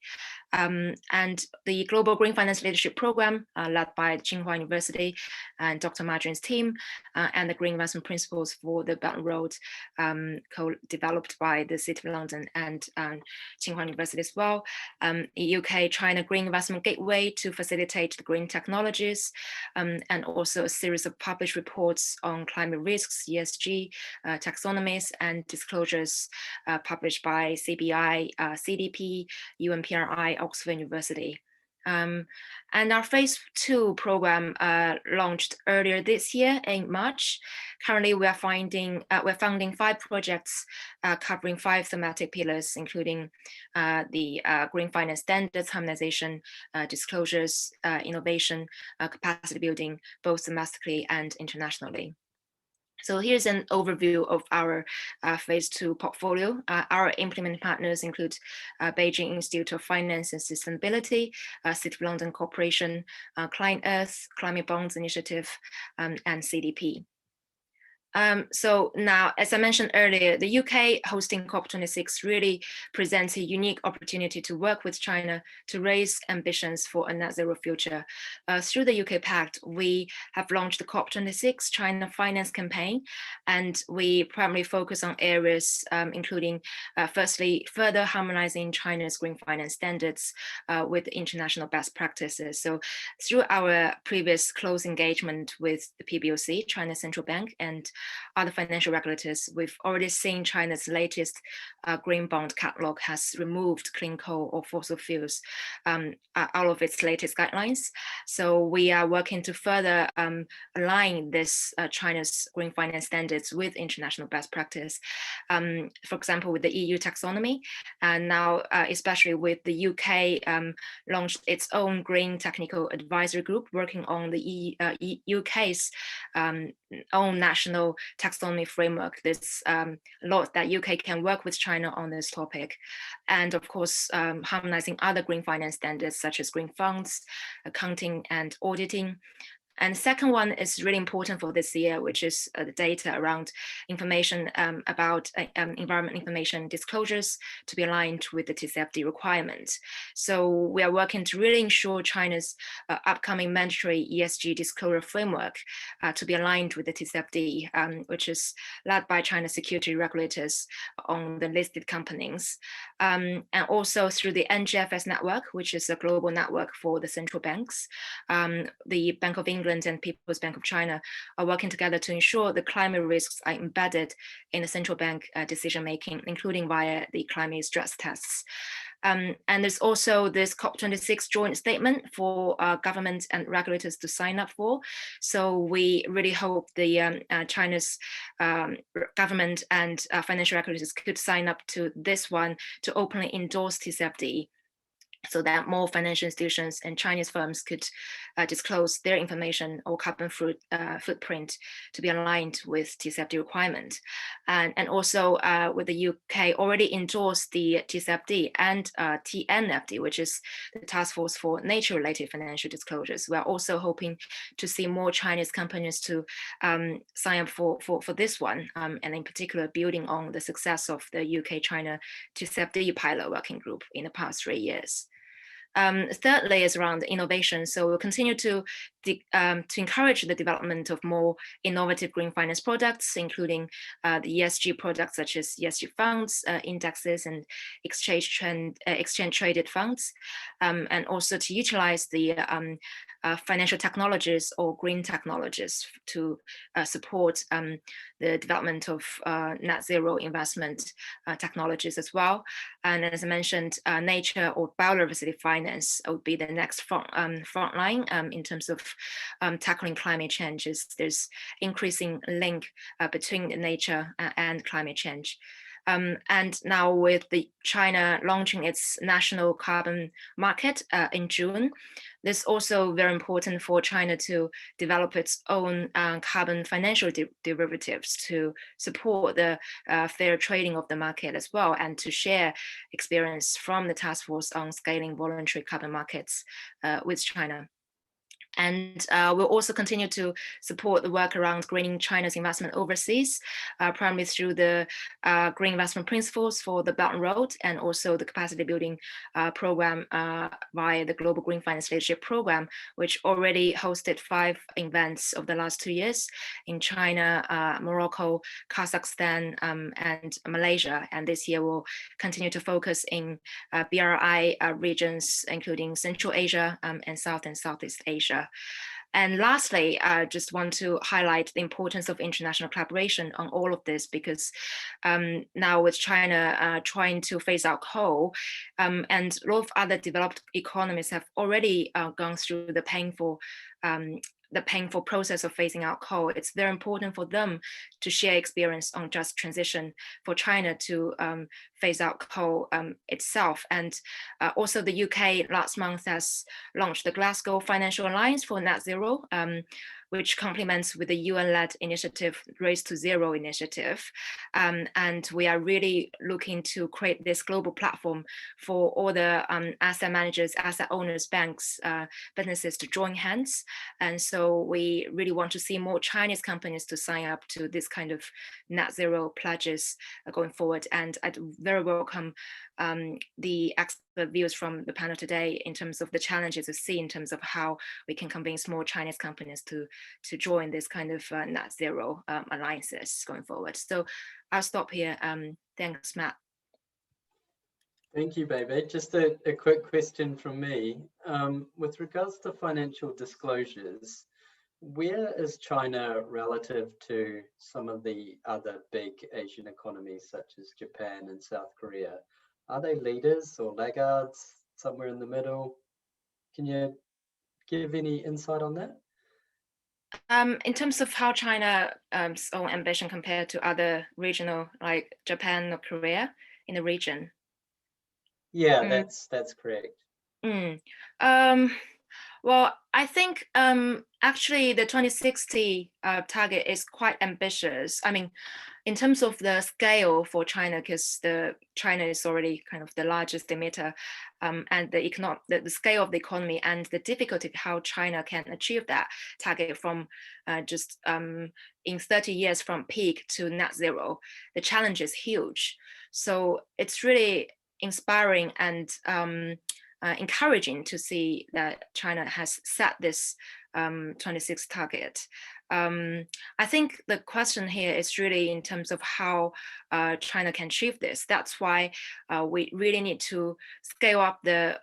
And the Global Green Finance Leadership Program, led by Tsinghua University and Dr. Marjorine's team, and the Green Investment Principles for the Belt and Road, co-developed by the City of London and Tsinghua University as well. UK-China Green Investment Gateway to facilitate the green technologies, and also a series of published reports on climate risks, ESG, taxonomies, and disclosures published by CBI, CDP, UNPRI, Oxford University. And our phase 2 program launched earlier this year in March. Currently, we're funding 5 projects covering 5 thematic pillars, including the green finance standards, harmonization, disclosures, innovation, capacity building, both domestically and internationally. So here's an overview of our phase 2 portfolio. Our implementing partners include Beijing Institute of Finance and Sustainability, City of London Corporation, Climate Earth, Climate Bonds Initiative, and CDP. So now, as I mentioned earlier, the UK hosting COP26 really presents a unique opportunity to work with China to raise ambitions for a net zero future. Through the UK Pact, we have launched the COP26 China Finance Campaign, and we primarily focus on areas including, firstly, further harmonizing China's green finance standards with international best practices. So through our previous close engagement with the PBOC, China Central Bank, and other financial regulators, we've already seen China's latest green bond catalog has removed clean coal or fossil fuels out of its latest guidelines. So we are working to further align this China's green finance standards with international best practice. For example, with the EU taxonomy, and now especially with the UK launched its own green technical advisory group working on the UK's own national taxonomy framework. There's a lot that UK can work with China on this topic. And of course, harmonizing other green finance standards such as green funds, accounting and auditing. And the second one is really important for this year, which is the data around information about environment information disclosures to be aligned with the TCFD requirements. So we are working to really ensure China's upcoming mandatory ESG disclosure framework to be aligned with the TCFD, which is led by China's security regulators on the listed companies. And also through the NGFS network, which is a global network for the central banks, the Bank of England and People's Bank of China are working together to ensure the climate risks are embedded in the central bank decision-making, including via the climate stress tests. And there's also this COP26 joint statement for government and regulators to sign up for. So we really hope the China's government and financial regulators could sign up to this one to openly endorse TCFD, so that more financial institutions and Chinese firms could disclose their information or carbon footprint to be aligned with TCFD requirement. And also with the UK already endorsed the TCFD and TNFD, which is the Task Force for Nature-related Financial Disclosures. We are also hoping to see more Chinese companies to sign up for this one, and in particular, building on the success of the UK-China TCFD pilot working group in the past 3 years. Thirdly is around innovation. So we'll continue to encourage the development of more innovative green finance products, including the ESG products such as ESG funds, indexes, and exchange traded funds, and also to utilize the financial technologies or green technologies to support the development of net zero investment technologies as well. And as I mentioned, nature or biodiversity finance would be the next front line in terms of tackling climate changes. There's increasing link between nature and climate change. And now with the China launching its national carbon market in June, this is also very important for China to develop its own carbon financial derivatives to support the fair trading of the market as well, and to share experience from the task force on scaling voluntary carbon markets with China. And we'll also continue to support the work around greening China's investment overseas, primarily through the green investment principles for the Belt and Road, and also the capacity building program via the Global Green Finance Leadership Program, which already hosted 5 events over the last 2 years in China, Morocco, Kazakhstan, and Malaysia. And this year we'll continue to focus in BRI regions, including Central Asia and South and Southeast Asia. And lastly, I just want to highlight the importance of international collaboration on all of this, because now with China trying to phase out coal, and a lot of other developed economies have already gone through the painful process of phasing out coal, it's very important for them to share experience on just transition for China to phase out coal itself. And also the UK last month has launched the Glasgow Financial Alliance for Net Zero, which complements with the UN-led initiative, Race to Zero initiative. And we are really looking to create this global platform for all the asset managers, asset owners, banks, businesses to join hands. And so we really want to see more Chinese companies to sign up to this kind of net zero pledges going forward. And I'd very welcome the expert views from the panel today in terms of the challenges we see in terms of how we can convince more Chinese companies to join this kind of net zero alliances going forward. So I'll stop here. Thanks, Matt. Thank you, Beibei. Just a quick question from me. With regards to financial disclosures, where is China relative to some of the other big Asian economies such as Japan and South Korea? Are they leaders or laggards, somewhere in the middle? Can you give any insight on that? In terms of how China's own ambition compared to other regional, like Japan or Korea in the region? Yeah, that's correct. Well, I think actually the 2060 target is quite ambitious. I mean, in terms of the scale for China, because China is already kind of the largest emitter, and the scale of the economy and the difficulty of how China can achieve that target from just in 30 years from peak to net zero, the challenge is huge. So it's really inspiring and encouraging to see that China has set this 26 target. I think the question here is really in terms of how China can achieve this. That's why we really need to scale up the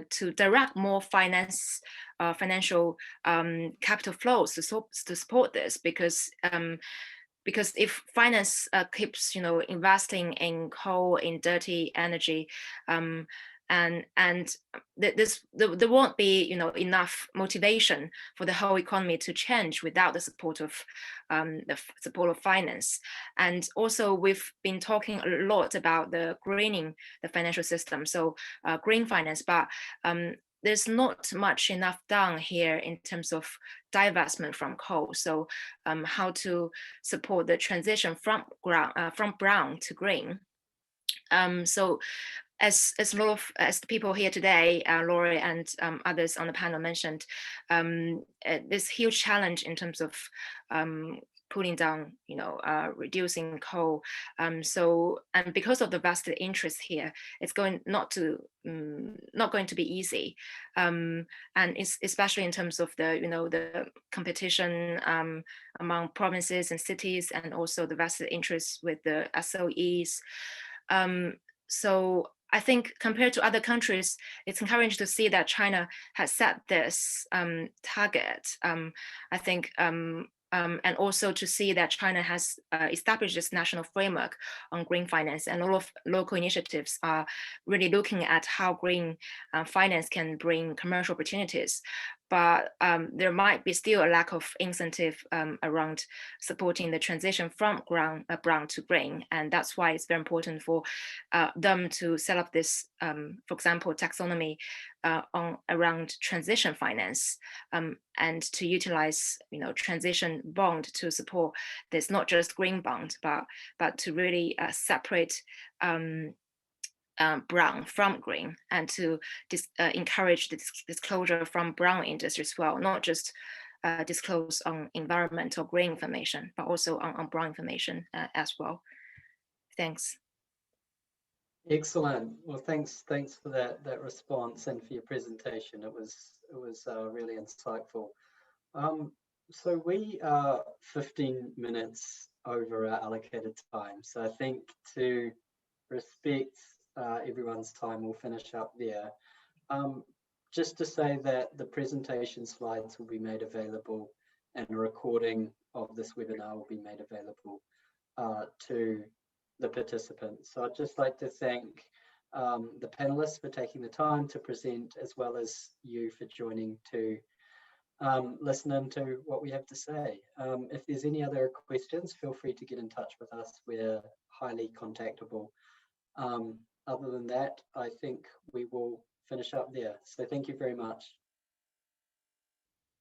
to direct more financial capital flows to support this, because if finance keeps investing in coal, in dirty energy, and there won't be enough motivation for the whole economy to change without the support of finance. And also we've been talking a lot about the greening the financial system, so green finance, but there's not much enough done here in terms of divestment from coal. So how to support the transition from brown to green. So as the people here today, Lauri and others on the panel mentioned, this huge challenge in terms of pulling down, reducing coal. And because of the vested interest here, it's not going to be easy. And it's especially in terms of the competition among provinces and cities, and also the vested interests with the SOEs. So I think compared to other countries, it's encouraging to see that China has set this target. I think and also to see that China has established this national framework on green finance, and all of local initiatives are really looking at how green finance can bring commercial opportunities. But there might be still a lack of incentive around supporting the transition from brown to green. And that's why it's very important for them to set up this, for example, taxonomy around transition finance, and to utilize transition bond to support this, not just green bond, but to really separate brown from green, and to encourage the disclosure from brown industry as well, not just disclose on environmental green information, but also on brown information as well. Thanks. Excellent. Well, thanks for that response and for your presentation. It was really insightful. So we are 15 minutes over our allocated time. So I think to respect everyone's time, we'll finish up there. Just to say that the presentation slides will be made available, and a recording of this webinar will be made available to the participants. So I'd just like to thank the panelists for taking the time to present, as well as you for joining to listen in to what we have to say. If there's any other questions, feel free to get in touch with us. We're highly contactable. Other than that, I think we will finish up there. So thank you very much.